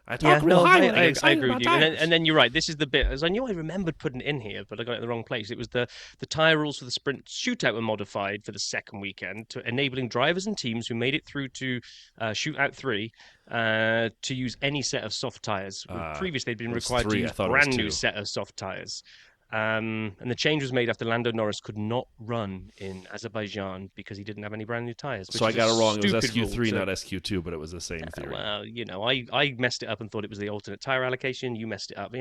I talk real high when I get excited agree about with you. tires. And then you're right. This is the bit, as I knew I remembered putting it in here, but I got it in the wrong place. It was the tyre rules for the sprint shootout were modified for the second weekend to enabling drivers and teams who made it through to shootout 3 to use any set of soft tyres. Previously, they'd been it was required 3. to I use thought it was brand new 2. set of soft tyres. And the change was made after Lando Norris could not run in Azerbaijan because he didn't have any brand new tyres. So I got it wrong. It was stupid SQ3, rule. So- not SQ2, but it was the same theory. well, I messed it up and thought it was the alternate tire allocation. You messed it up.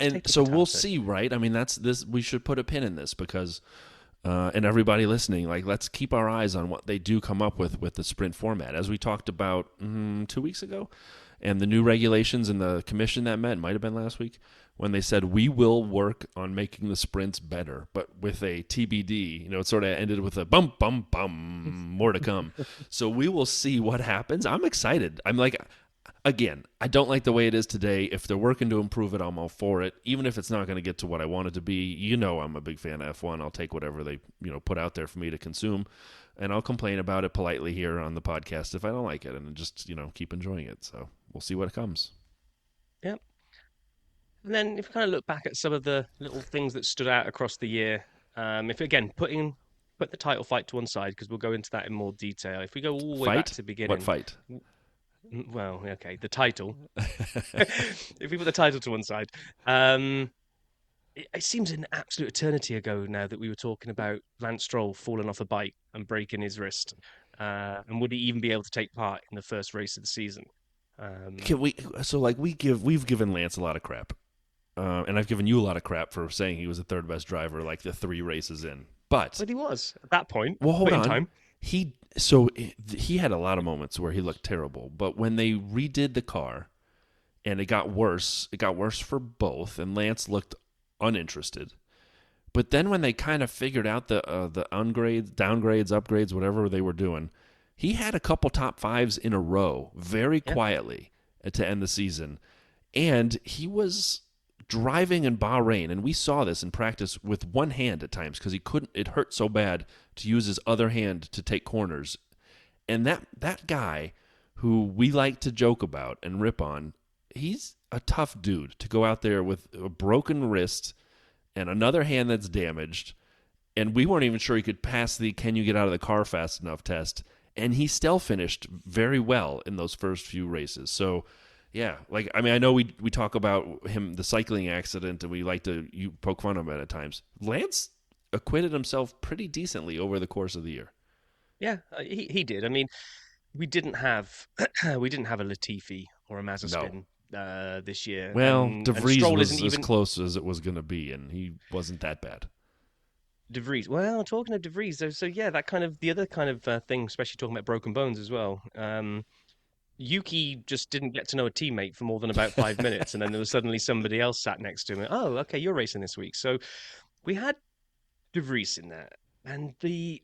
And so we'll see, right? I mean, that's this. We should put a pin in this because, and everybody listening, like, let's keep our eyes on what they do come up with the sprint format, as we talked about 2 weeks ago, and the new regulations and the commission that met might have been last week when they said we will work on making the sprints better, but with a TBD. You know, it sort of ended with a bum bum bum, more to come. So we will see what happens. I'm excited. I'm like. Again, I don't like the way it is today. If they're working to improve it, I'm all for it. Even if it's not going to get to what I want it to be, you know I'm a big fan of F1. I'll take whatever they put out there for me to consume, and I'll complain about it politely here on the podcast if I don't like it, and just keep enjoying it. So we'll see what comes. Yep. And then if we kind of look back at some of the little things that stood out across the year, if again put the title fight to one side because we'll go into that in more detail. If we go all the way back to the beginning, What fight? Well, okay, the title. If we put the title to one side, it seems an absolute eternity ago now that we were talking about Lance Stroll falling off a bike and breaking his wrist, and would he even be able to take part in the first race of the season? We've given Lance a lot of crap, and I've given you a lot of crap for saying he was the third best driver like the 3 races in. But he was at that point. Well, hold on. Time. He had a lot of moments where he looked terrible, but when they redid the car and it got worse for both, and Lance looked uninterested. But then when they kind of figured out the downgrades, upgrades, whatever they were doing, he had a couple top 5s in a row very quietly to end the season. And he was driving in Bahrain, and we saw this in practice with one hand at times because it hurt so bad to use his other hand to take corners. And that guy who we like to joke about and rip on, he's a tough dude to go out there with a broken wrist and another hand that's damaged. And we weren't even sure he could pass the can you get out of the car fast enough test. And he still finished very well in those first few races. So, yeah, I know we talk about him, the cycling accident, and we like to poke fun of him at times. Lance acquitted himself pretty decently over the course of the year. Yeah, he did. I mean, we didn't have a Latifi or a Mazepin this year. Well, De Vries was as close as it was going to be, and he wasn't that bad. De Vries. Well, talking of De Vries, so yeah, that kind of the other kind of thing, especially talking about broken bones as well. Yuki just didn't get to know a teammate for more than about 5 minutes, and then there was suddenly somebody else sat next to him. Oh, okay, you're racing this week. So we had De Vries in there, and the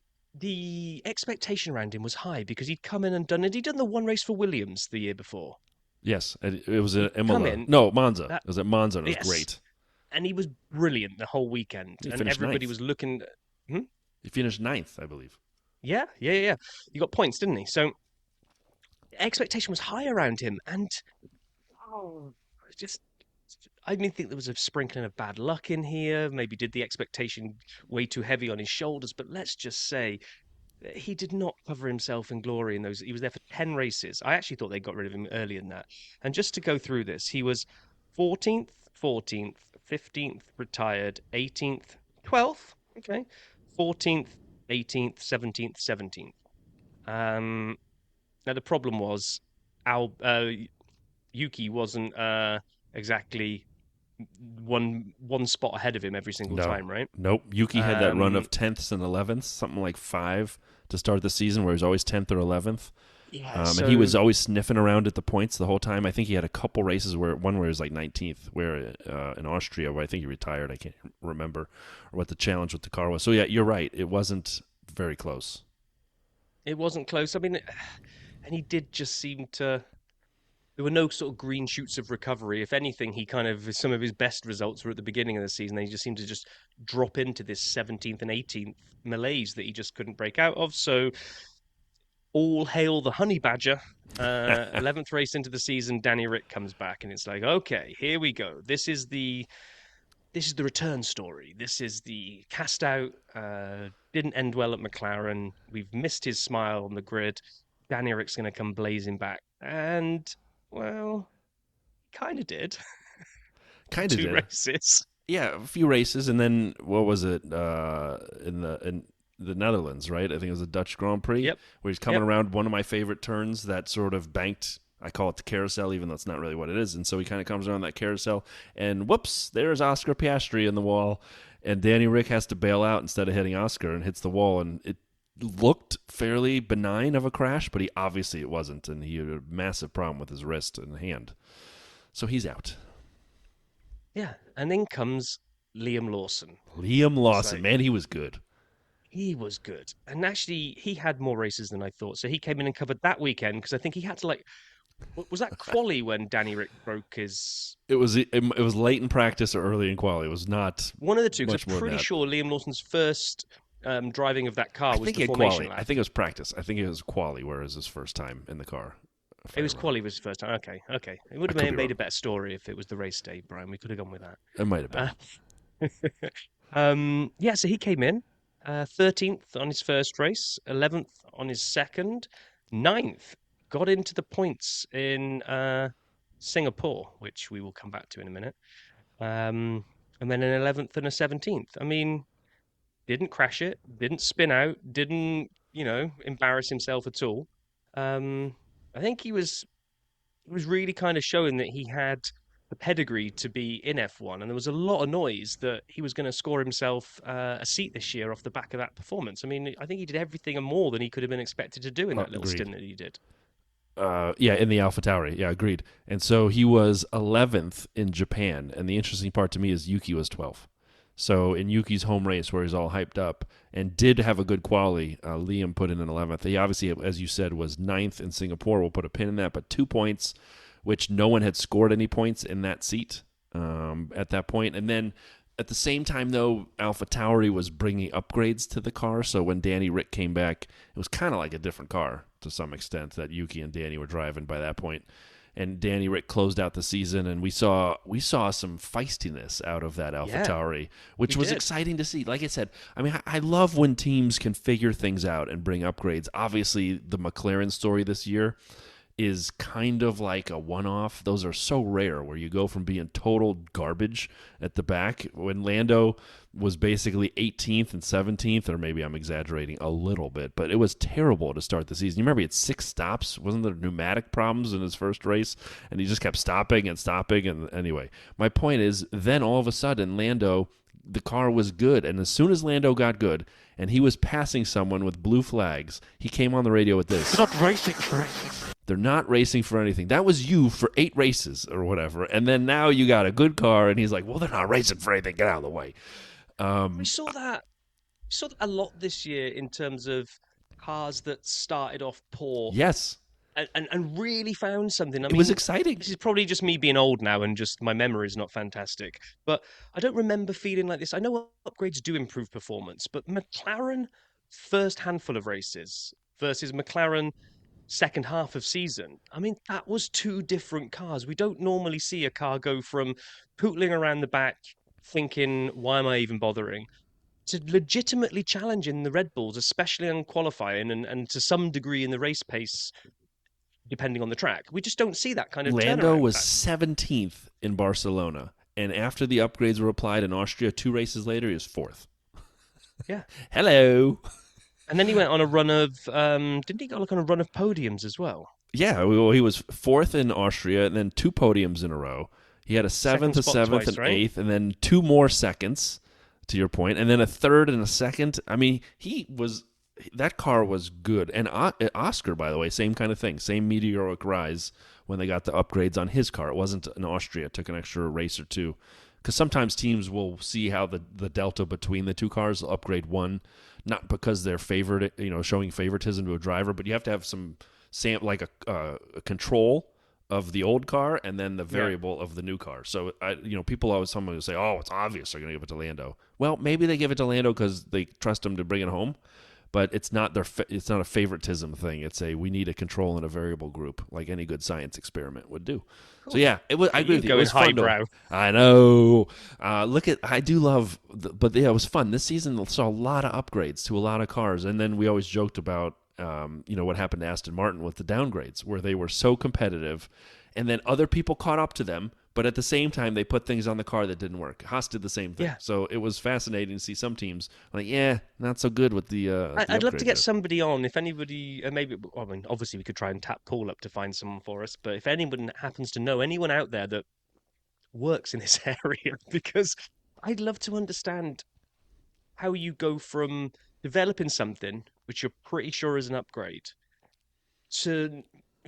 expectation around him was high because he'd come in and he'd done the one race for Williams the year before. Yes, it was at Imola. No, Monza. It was at Monza, and it was great. And he was brilliant the whole weekend, and everybody was looking. He finished 9th, I believe. Yeah. He got points, didn't he? So expectation was high around him, and I didn't think there was a sprinkling of bad luck in here. Maybe did the expectation way too heavy on his shoulders, but let's just say he did not cover himself in glory in those. He was there for 10 races. I actually thought they got rid of him earlier than that. And just to go through this, he was 14th, 14th, 15th, retired, 18th, 12th, okay, 14th, 18th, 17th, 17th. Now the problem was Yuki wasn't exactly one spot ahead of him every single No, time, right? nope. Yuki had that run of 10ths and 11ths, something like 5 to start the season, where he was always 10th or 11th. Yeah, And he was always sniffing around at the points the whole time. I think he had a couple races where he was like 19th, where in Austria, where I think he retired. I can't remember or what the challenge with the car was. So yeah, you're right. It wasn't very close. It wasn't close. I mean, and he did just seem to. There were no sort of green shoots of recovery. If anything, he kind of some of his best results were at the beginning of the season. He just seemed to just drop into this 17th and 18th malaise that he just couldn't break out of. So, all hail the honey badger. 11th race into the season, Danny Rick comes back, and it's like, okay, here we go. This is the return story. This is the cast out. Didn't end well at McLaren. We've missed his smile on the grid. Danny Rick's going to come blazing back, and well, kind of did. Kind of 2 did. races. Yeah, a few races, and then what was it in the Netherlands, right? I think it was a Dutch Grand Prix, Yep. where he's coming around one of my favorite turns that sort of banked. I call it the carousel, even though it's not really what it is. And so he kind of comes around that carousel, and whoops, there's Oscar Piastri in the wall, and Danny Rick has to bail out instead of hitting Oscar and hits the wall, and it looked fairly benign of a crash, but it wasn't, and he had a massive problem with his wrist and hand. So he's out. Yeah, and then comes Liam Lawson. Liam Lawson, man, he was good. He was good. And actually, he had more races than I thought. So he came in and covered that weekend because I think he had to was that quali when Danny Rick broke his? It was late in practice or early in quali. It was not One of the two. much I'm more than pretty that. sure Liam Lawson's first driving of that car I was think the he had formation quali. lap. I think it was practice. I think it was quali, where it was his first time in the car. It was quali was his first time. Okay. It would I could have be made wrong. a better story if it was the race day, Brian. We could have gone with that. It might have been. Yeah, so he came in 13th on his first race, 11th on his second, 9th, got into the points in Singapore, which we will come back to in a minute. And then an 11th and a 17th. I mean, didn't crash it, didn't spin out, didn't, embarrass himself at all. I think he was really kind of showing that he had the pedigree to be in F1, and there was a lot of noise that he was going to score himself a seat this year off the back of that performance. I mean, I think he did everything and more than he could have been expected to do in that little Agreed. stint that he did. Yeah, in the AlphaTauri. Yeah, agreed. And so he was 11th in Japan, and the interesting part to me is Yuki was 12th. So in Yuki's home race, where he's all hyped up and did have a good quali, Liam put in an 11th. He obviously, as you said, was 9th in Singapore. We'll put a pin in that, but 2 points, which no one had scored any points in that seat at that point. And then at the same time, though, AlphaTauri was bringing upgrades to the car. So when Danny Rick came back, it was kind of like a different car to some extent that Yuki and Danny were driving by that point. And Danny Rick closed out the season, and we saw some feistiness out of that AlphaTauri, which was exciting to see. Like I said, I mean, I love when teams can figure things out and bring upgrades. Obviously, the McLaren story this year is kind of like a one-off. Those are so rare, where you go from being total garbage at the back. When Lando was basically 18th and 17th, or maybe I'm exaggerating a little bit, but it was terrible to start the season. You remember he had 6 stops? Wasn't there pneumatic problems in his first race? And he just kept stopping and stopping. And anyway, my point is, then all of a sudden, Lando, the car was good. And as soon as Lando got good, and he was passing someone with blue flags, he came on the radio with this: They're not racing for anything. they're not racing for anything. That was you for 8 races or whatever. And then now you got a good car, and he's like, well, they're not racing for anything. Get out of the way. We saw that a lot this year in terms of cars that started off poor Yes. and really found something. I It mean, was exciting. this is probably just me being old now and just my memory is not fantastic. But I don't remember feeling like this. I know upgrades do improve performance, but McLaren first handful of races versus McLaren second half of season. I mean, that was 2 different cars. We don't normally see a car go from pootling around the back, thinking, why am I even bothering, to legitimately challenge in the Red Bulls, especially on qualifying and to some degree in the race pace, depending on the track. We just don't see that kind of Lando turnaround. was 17th in Barcelona, and after the upgrades were applied in Austria 2 races later, he was 4th. Yeah. Hello. And then he went on a run of, didn't he go on a run of podiums as well? Yeah, well, he was 4th in Austria, and then 2 podiums in a row. He had a 7th, a 7th, twice, and right? 8th, and then 2 more seconds, to your point, and then a 3rd and a 2nd. I mean, that car was good. And Oscar, by the way, same kind of thing, same meteoric rise when they got the upgrades on his car. It wasn't in Austria. It took an extra race or two. Because sometimes teams will see how the delta between the two cars will upgrade one, not because they're showing favoritism to a driver, but you have to have some like a control of the old car and then the variable of the new car. So people always someone will say, "Oh, it's obvious they're going to give it to Lando." Well, maybe they give it to Lando because they trust him to bring it home, but it's not it's not a favoritism thing. It's we need a control in a variable group, like any good science experiment would do. Cool. So yeah, it was. I agree with you. It was fun. I know. I do love, but yeah, it was fun. This season saw a lot of upgrades to a lot of cars, and then we always joked about what happened to Aston Martin with the downgrades, where they were so competitive, and then other people caught up to them, but at the same time, they put things on the car that didn't work. Haas did the same thing. Yeah. So it was fascinating to see some teams like, not so good with the I'd love to get somebody on, if anybody, obviously we could try and tap Paul up to find someone for us, but if anyone happens to know anyone out there that works in this area, because I'd love to understand how you go from developing something which you're pretty sure is an upgrade to,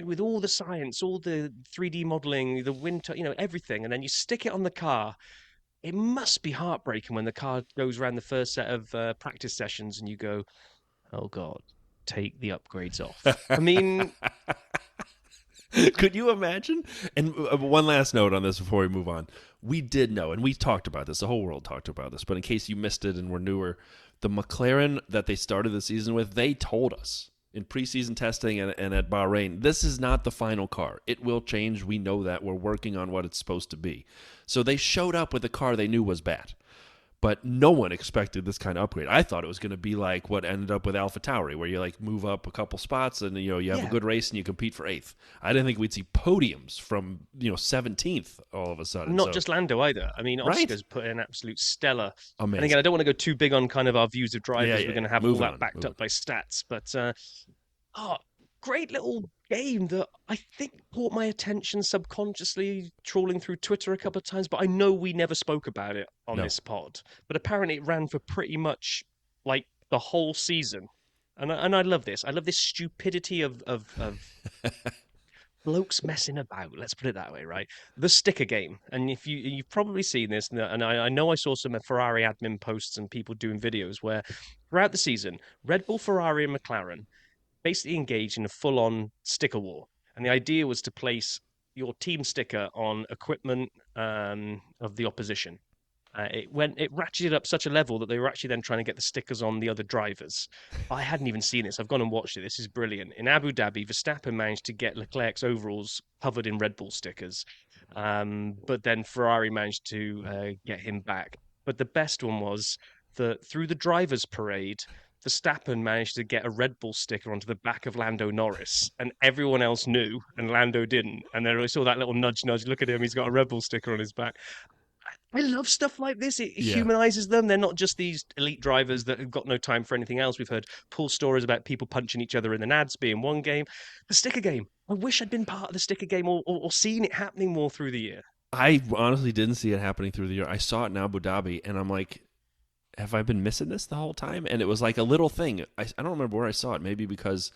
with all the science, all the 3D modeling, the wind, everything, and then you stick it on the car. It must be heartbreaking when the car goes around the first set of practice sessions and you go, "Oh God, take the upgrades off." I mean, could you imagine? And one last note on this before we move on. We did know, and we talked about this, the whole world talked about this, but in case you missed it and were newer, the McLaren that they started the season with, they told us in preseason testing and at Bahrain, this is not the final car. It will change. We know that. We're working on what it's supposed to be. So they showed up with a car they knew was bad. But no one expected this kind of upgrade. I thought it was going to be like what ended up with AlphaTauri, where you move up a couple spots and you have a good race and you compete for 8th. I didn't think we'd see podiums from 17th all of a sudden. Not just Lando either. I mean, Oscar's put in absolute stellar. Amazing. And again, I don't want to go too big on kind of our views of drivers. We're going to have all that backed up by stats. But great little game that I think caught my attention subconsciously, trawling through Twitter a couple of times, but I know we never spoke about it on this pod. But apparently it ran for pretty much like the whole season. And I love this. I love this stupidity of blokes messing about. Let's put it that way, right? The sticker game. And if you've probably seen this, and I know I saw some Ferrari admin posts and people doing videos where throughout the season, Red Bull, Ferrari, and McLaren basically engaged in a full-on sticker war. And the idea was to place your team sticker on equipment of the opposition. It ratcheted up such a level that they were actually then trying to get the stickers on the other drivers. I hadn't even seen this. I've gone and watched it. This is brilliant. In Abu Dhabi, Verstappen managed to get Leclerc's overalls covered in Red Bull stickers. But then Ferrari managed to get him back. But the best one was that through the drivers' parade, Verstappen managed to get a Red Bull sticker onto the back of Lando Norris, and everyone else knew, and Lando didn't. And then I saw that little nudge. Look at him; he's got a Red Bull sticker on his back. I love stuff like this. It humanizes them. They're not just these elite drivers that have got no time for anything else. We've heard Paul stories about people punching each other in the nads being one game. The sticker game. I wish I'd been part of the sticker game or seen it happening more through the year. I honestly didn't see it happening through the year. I saw it in Abu Dhabi, and I'm like, have I been missing this the whole time? And it was like a little thing. I don't remember where I saw it. Maybe because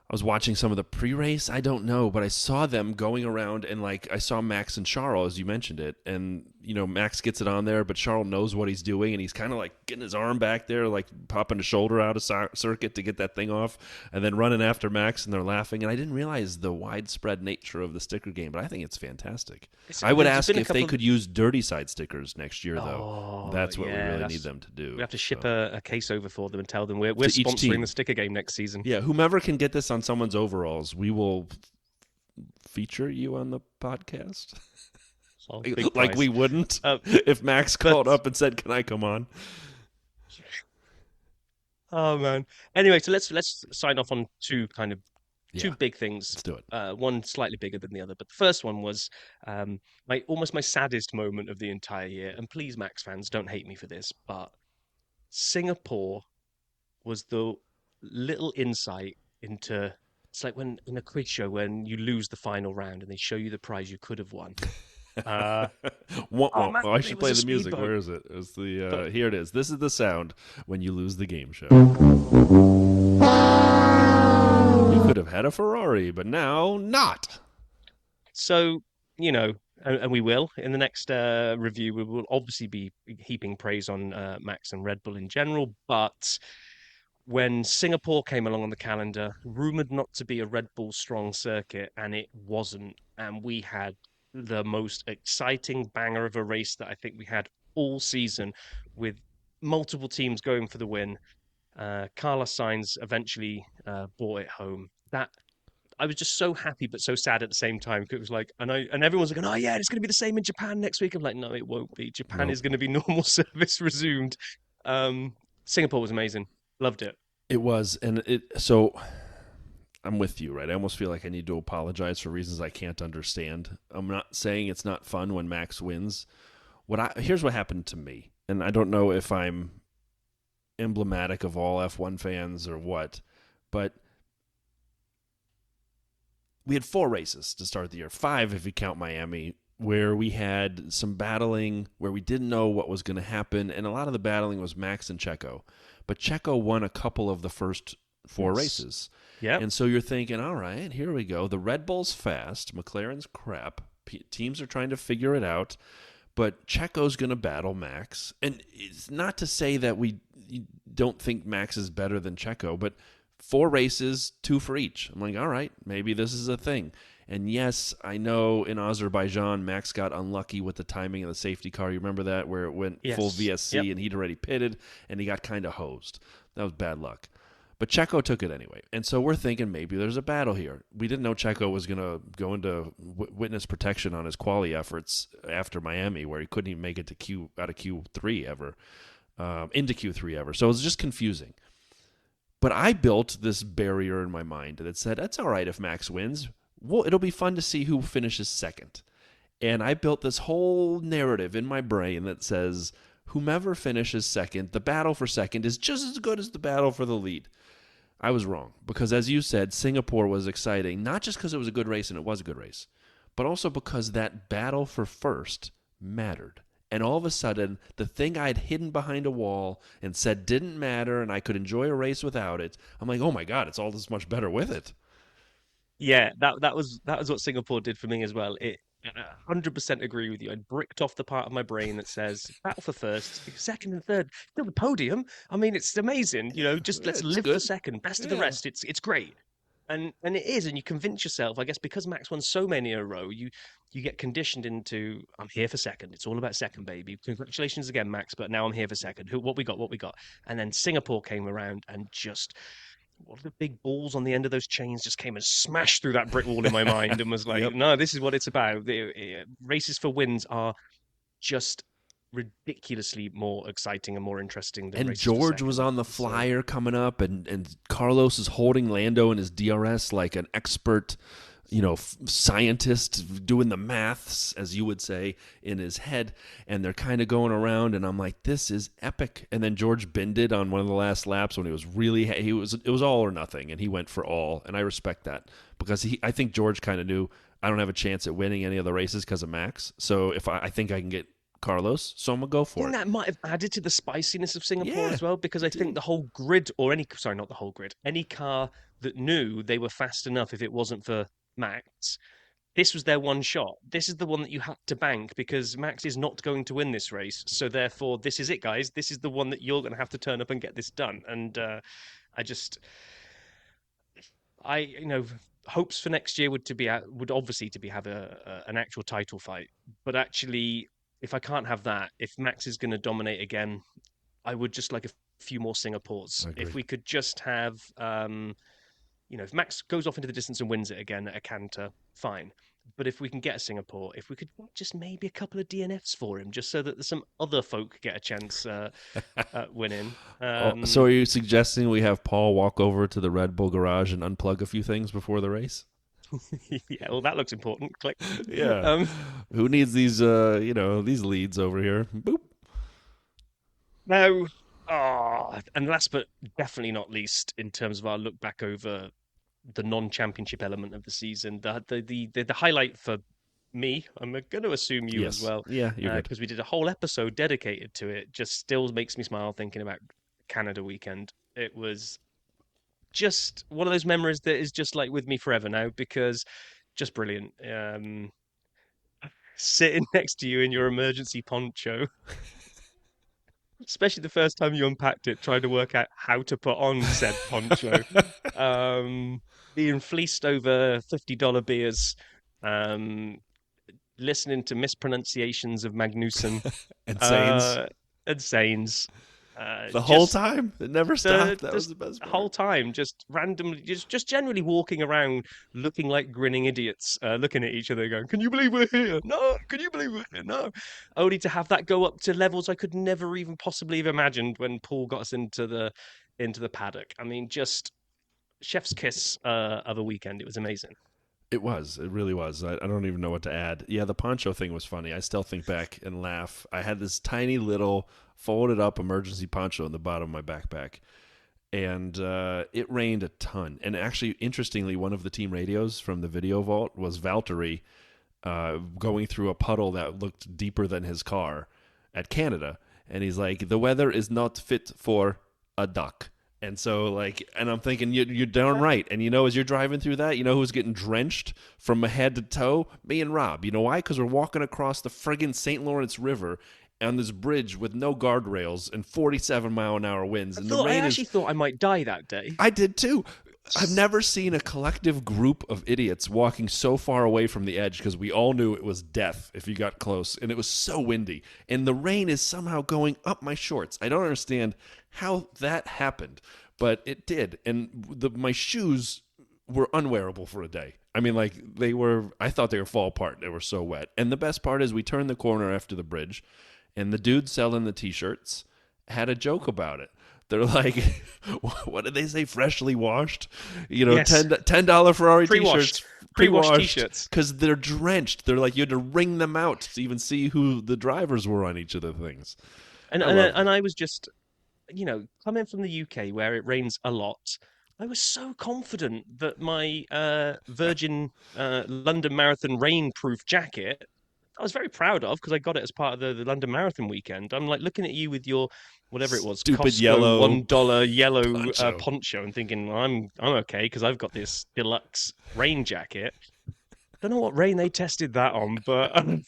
I was watching some of the pre-race. I don't know, but I saw them going around, and I saw Max and Charles, as you mentioned it, and Max gets it on there, but Charles knows what he's doing, and he's kind of getting his arm back there, popping his shoulder out of circuit to get that thing off, and then running after Max, and they're laughing. And I didn't realize the widespread nature of the sticker game, but I think it's fantastic. I would ask if they could use dirty side stickers next year, though. That's what we really need them to do. We have to ship a case over for them and tell them we're sponsoring the sticker game next season. Yeah, whomever can get this on someone's overalls, we will feature you on the podcast. Like we wouldn't if Max called up and said, "Can I come on?" Oh man. Anyway, so let's sign off on two Yeah, big things. let's do it. One slightly bigger than the other, but the first one was my saddest moment of the entire year. And please, Max fans, don't hate me for this, but Singapore was the little insight into. It's like when in a quiz show when you lose the final round and they show you the prize you could have won. Uh, oh man, I it should was play a the music. speedboat. Where is it? It's the But here it is. This is the sound when you lose the game show. You could have had a Ferrari, but now not. so, and we will in the next review. We will obviously be heaping praise on Max and Red Bull in general, but when Singapore came along on the calendar, rumored not to be a Red Bull strong circuit, and it wasn't, and we had the most exciting banger of a race that I think we had all season, with multiple teams going for the win. Carlos Sainz eventually brought it home. That I was just so happy but so sad at the same time because it was like, and everyone's like, oh yeah, it's going to be the same in Japan next week. I'm like, no, it won't be. Japan Nope. is going to be normal service resumed. Singapore was amazing, loved it. It was, and so I'm with you, right? I almost feel like I need to apologize for reasons I can't understand. I'm not saying it's not fun when Max wins. Here's what happened to me, and I don't know if I'm emblematic of all F1 fans or what, but we had 4 races to start the year, 5 if you count Miami, where we had some battling, where we didn't know what was going to happen, and a lot of the battling was Max and Checo. But Checo won a couple of the first 4 races. Yeah. And so you're thinking, all right, here we go. The Red Bull's fast, McLaren's crap. Teams are trying to figure it out, but Checo's going to battle Max. And it's not to say that we don't think Max is better than Checo, but 4 races, 2 for each. I'm like, all right, maybe this is a thing. And yes, I know in Azerbaijan, Max got unlucky with the timing of the safety car. You remember that, where it went full VSC and he'd already pitted and he got kind of hosed. That was bad luck. But Checo took it anyway. And so we're thinking maybe there's a battle here. We didn't know Checo was going to go into witness protection on his quali efforts after Miami, where he couldn't even make it to out of Q3 ever, into Q3 ever. So it was just confusing. But I built this barrier in my mind that said, that's all right if Max wins. Well, it'll be fun to see who finishes second. And I built this whole narrative in my brain that says, whomever finishes second, the battle for second is just as good as the battle for the lead. I was wrong, because as you said, Singapore was exciting, not just because it was a good race, and it was a good race, but also because that battle for first mattered. And all of a sudden, the thing I'd hidden behind a wall and said didn't matter and I could enjoy a race without it, I'm like, oh my God, it's all this much better with it. Yeah, that was what Singapore did for me as well. It 100% agree with you. I bricked off the part of my brain that says battle for first, second, and third, still the podium. I mean, it's amazing. Just let's It's live for good. second, best of the Yeah. rest. It's great, and it is, and you convince yourself. I guess because Max won so many in a row, you get conditioned into I'm here for second. It's all about second, baby. Congratulations again, Max. But now I'm here for second. What we got? What we got? And then Singapore came around and just one of the big balls on the end of those chains just came and smashed through that brick wall in my mind and was like, Yep. no, this is what it's about. The races for wins are just ridiculously more exciting and more interesting than And races for George second. was on the So, flyer coming up, and Carlos is holding Lando in his DRS like an expert, scientist doing the maths, as you would say, in his head. And they're kind of going around, and I'm like, this is epic. And then George bended on one of the last laps when it was all or nothing, and he went for all. And I respect that, because I think George kind of knew I don't have a chance at winning any of the races because of Max. So if I think I can get Carlos, so I'm gonna go I for think it. that might have added to the spiciness of Singapore Yeah, as well, because I think the whole grid, or not the whole grid, any car that knew they were fast enough if it wasn't for Max, this was their one shot. This is the one that you had to bank because Max is not going to win this race. So therefore, this is it, guys. This is the one that you're going to have to turn up and get this done. And I just, hopes for next year would obviously to be have an actual title fight. But actually, if I can't have that, if Max is going to dominate again, I would just like a few more Singapores. I agree. If we could just have, if Max goes off into the distance and wins it again at a canter, fine. But if we can get Singapore, if we could get just maybe a couple of DNFs for him, just so that some other folk get a chance at winning. So are you suggesting we have Paul walk over to the Red Bull garage and unplug a few things before the race? Yeah, well, that looks important. Click. Yeah. Who needs these, these leads over here? Boop. Now, and last but definitely not least, in terms of our look back over the non-championship element of the season, the highlight for me, I'm going to assume you as well, Yeah, you're good. because we did a whole episode dedicated to it. Just still makes me smile thinking about Canada weekend. It was just one of those memories that is just like with me forever now, because just brilliant. Sitting next to you in your emergency poncho, especially the first time you unpacked it, trying to work out how to put on said poncho. Being fleeced over $50 beers, listening to mispronunciations of Magnussen And Sainz. and Sainz. The whole time? It never stopped. That was the best part. The whole time, just randomly, just generally walking around looking like grinning idiots, looking at each other going, can you believe we're here? No. Can you believe we're here? No. Only to have that go up to levels I could never even possibly have imagined when Paul got us into the paddock. I mean, just chef's kiss of a weekend. It was amazing. It was. It really was. I don't even know what to add. Yeah, the poncho thing was funny. I still think back and laugh. I had this tiny little folded up emergency poncho in the bottom of my backpack. And it rained a ton. And actually, interestingly, one of the team radios from the video vault was Valtteri going through a puddle that looked deeper than his car at Canada. And he's like, the weather is not fit for a duck. And so, and I'm thinking, you're darn right. And as you're driving through that, who's getting drenched from head to toe? Me and Rob. You know why? Because we're walking across the friggin' St. Lawrence River on this bridge with no guardrails and 47-mile-an-hour winds. I actually thought I might die that day. I did too. I've never seen a collective group of idiots walking so far away from the edge because we all knew it was death if you got close, and it was so windy. And the rain is somehow going up my shorts. I don't understand how that happened, but it did. And my shoes were unwearable for a day. I mean, I thought they were fall apart. They were so wet. And the best part is we turned the corner after the bridge, and the dude selling the T-shirts had a joke about it. They're like, what did they say? Freshly washed? Yes. $10 Ferrari T-shirts. Pre-washed T-shirts. Because they're drenched. They're like, you had to wring them out to even see who the drivers were on each of the things. And I was just, coming from the UK where it rains a lot, I was so confident that my Virgin London Marathon rainproof jacket, I was very proud of, because I got it as part of the London Marathon weekend. I'm like looking at you with your whatever it was, stupid Costco yellow $1 yellow poncho, and thinking, well, I'm okay because I've got this deluxe rain jacket. Don't know what rain they tested that on, but I mean,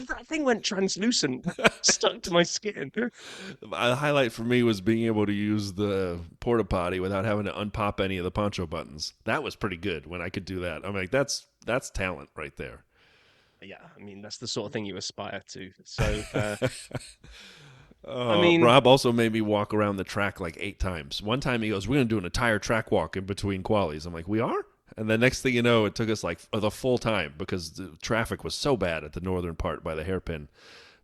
that thing went translucent, stuck to my skin. The highlight for me was being able to use the porta potty without having to unpop any of the poncho buttons. That was pretty good when I could do that. I'm like, that's talent right there. Yeah, I mean, that's the sort of thing you aspire to. So, Rob also made me walk around the track like 8 times. One time he goes, we're going to do an entire track walk in between qualies. I'm like, we are? And the next thing you know, it took us like the full time because the traffic was so bad at the northern part by the hairpin.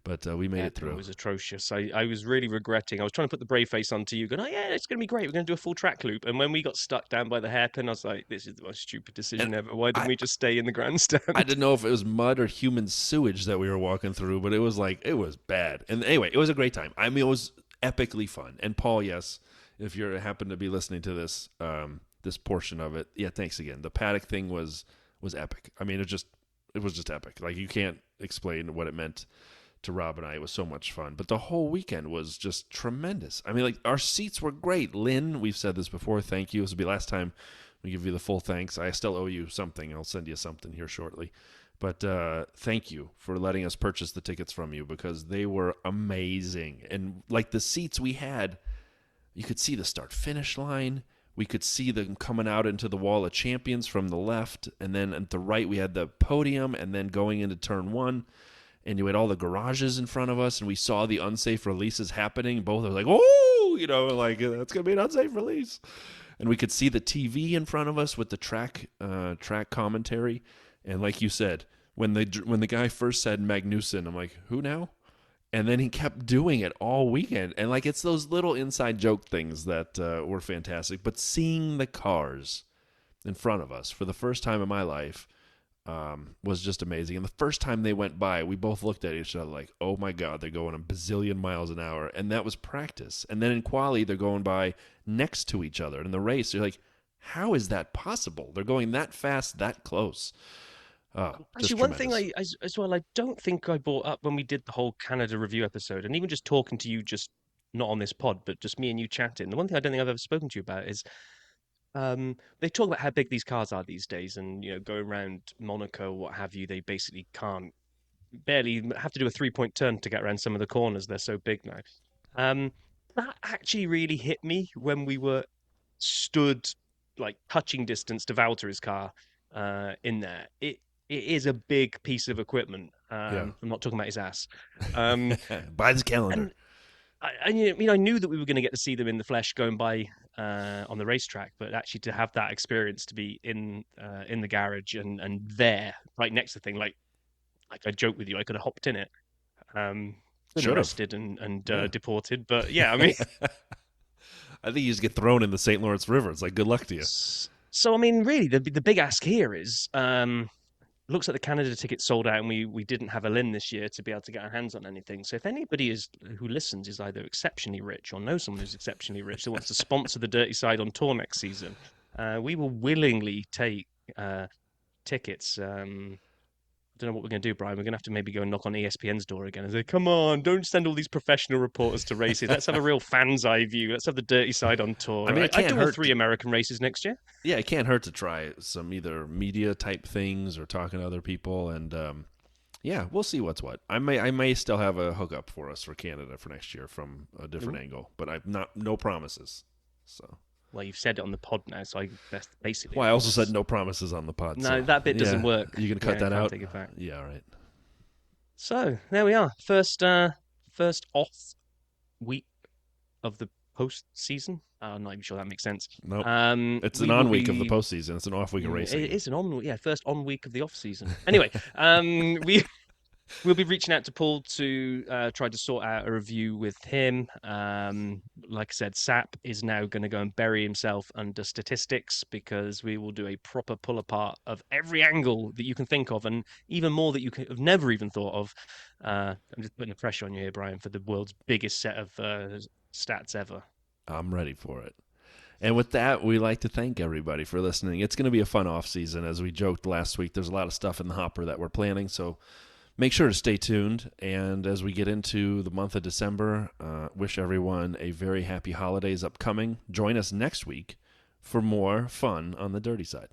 But we made it through. It was atrocious. I was really regretting. I was trying to put the brave face onto you, going, oh, yeah, it's going to be great. We're going to do a full track loop. And when we got stuck down by the hairpin, I was like, this is the most stupid decision ever. Why didn't we just stay in the grandstand? I didn't know if it was mud or human sewage that we were walking through, but it was bad. And anyway, it was a great time. I mean, it was epically fun. And Paul, yes, if you happen to be listening to this this portion of it, yeah, thanks again. The paddock thing was epic. I mean, it was just epic. Like, you can't explain what it meant to Rob and I. It was so much fun. But the whole weekend was just tremendous. I mean, like, our seats were great. Lynn, we've said this before, thank you. This will be the last time we give you the full thanks. I still owe you something. I'll send you something here shortly. But thank you for letting us purchase the tickets from you, because they were amazing. And, like, the seats we had, you could see the start-finish line. We could see them coming out into the Wall of Champions from the left. And then at the right, we had the podium, and then going into turn 1. And you had all the garages in front of us, and we saw the unsafe releases happening. Both were like, oh, that's going to be an unsafe release. And we could see the TV in front of us with the track commentary. And like you said, when the guy first said Magnussen, I'm like, who now? And then he kept doing it all weekend. And like, it's those little inside joke things that were fantastic. But seeing the cars in front of us for the first time in my life was just amazing. And the first time they went by, we both looked at each other like, oh my God, they're going a bazillion miles an hour. And that was practice. And then in quali, they're going by next to each other. In the race, you're like, how is that possible? They're going that fast, that close. Actually, one thing I as well, I don't think I brought up when we did the whole Canada review episode, and even just talking to you, just not on this pod, but just me and you chatting. The one thing I don't think I've ever spoken to you about is they talk about how big these cars are these days, and going around Monaco, what have you, they basically can't barely have to do a 3-point turn to get around some of the corners. They're so big now. That actually really hit me when we were stood like touching distance to Valtteri's car in there. It is a big piece of equipment. I'm not talking about his ass. Buy this calendar. I mean, I knew that we were going to get to see them in the flesh going by on the racetrack, but actually to have that experience, to be in the garage and there right next to the thing, like I joke with you, I could have hopped in it, been arrested and deported. But yeah, I mean, I think you just get thrown in the St. Lawrence River. It's like, good luck to you. So I mean, really, the big ask here is. Looks like the Canada ticket sold out, and we didn't have a Lynn this year to be able to get our hands on anything. So if anybody who listens is either exceptionally rich or knows someone who's exceptionally rich that wants to sponsor the Dirty Side on tour next season, we will willingly take tickets. I don't know what we're going to do, Brian. We're going to have to maybe go and knock on ESPN's door again and say, come on, don't send all these professional reporters to races. Let's have a real fan's eye view. Let's have the Dirty Side on tour. I mean, it can't I'd do hurt all 3 American races next year. Yeah, it can't hurt to try some either media type things or talking to other people. And yeah, we'll see what's what. I may still have a hookup for us for Canada for next year from a different angle, but I've no promises. So. Well, you've said it on the pod now, so that's basically. Well, I also said no promises on the pod. No, so, that bit doesn't work. You gonna cut that out? Take it back. Yeah, all right. So there we are. First off week of the postseason. I'm not even sure that makes sense. No, nope. It's an on week of the postseason. It's an off week of racing. It is an on, first on week of the off season. Anyway, we'll be reaching out to Paul to try to sort out a review with him. Like I said, Sap is now going to go and bury himself under statistics, because we will do a proper pull apart of every angle that you can think of, and even more that you have never even thought of. I'm just putting the pressure on you here, Brian, for the world's biggest set of stats ever. I'm ready for it. And with that, we like to thank everybody for listening. It's going to be a fun off season. As we joked last week, there's a lot of stuff in the hopper that we're planning, so make sure to stay tuned. And as we get into the month of December, wish everyone a very happy holidays upcoming. Join us next week for more fun on the Dirty Side.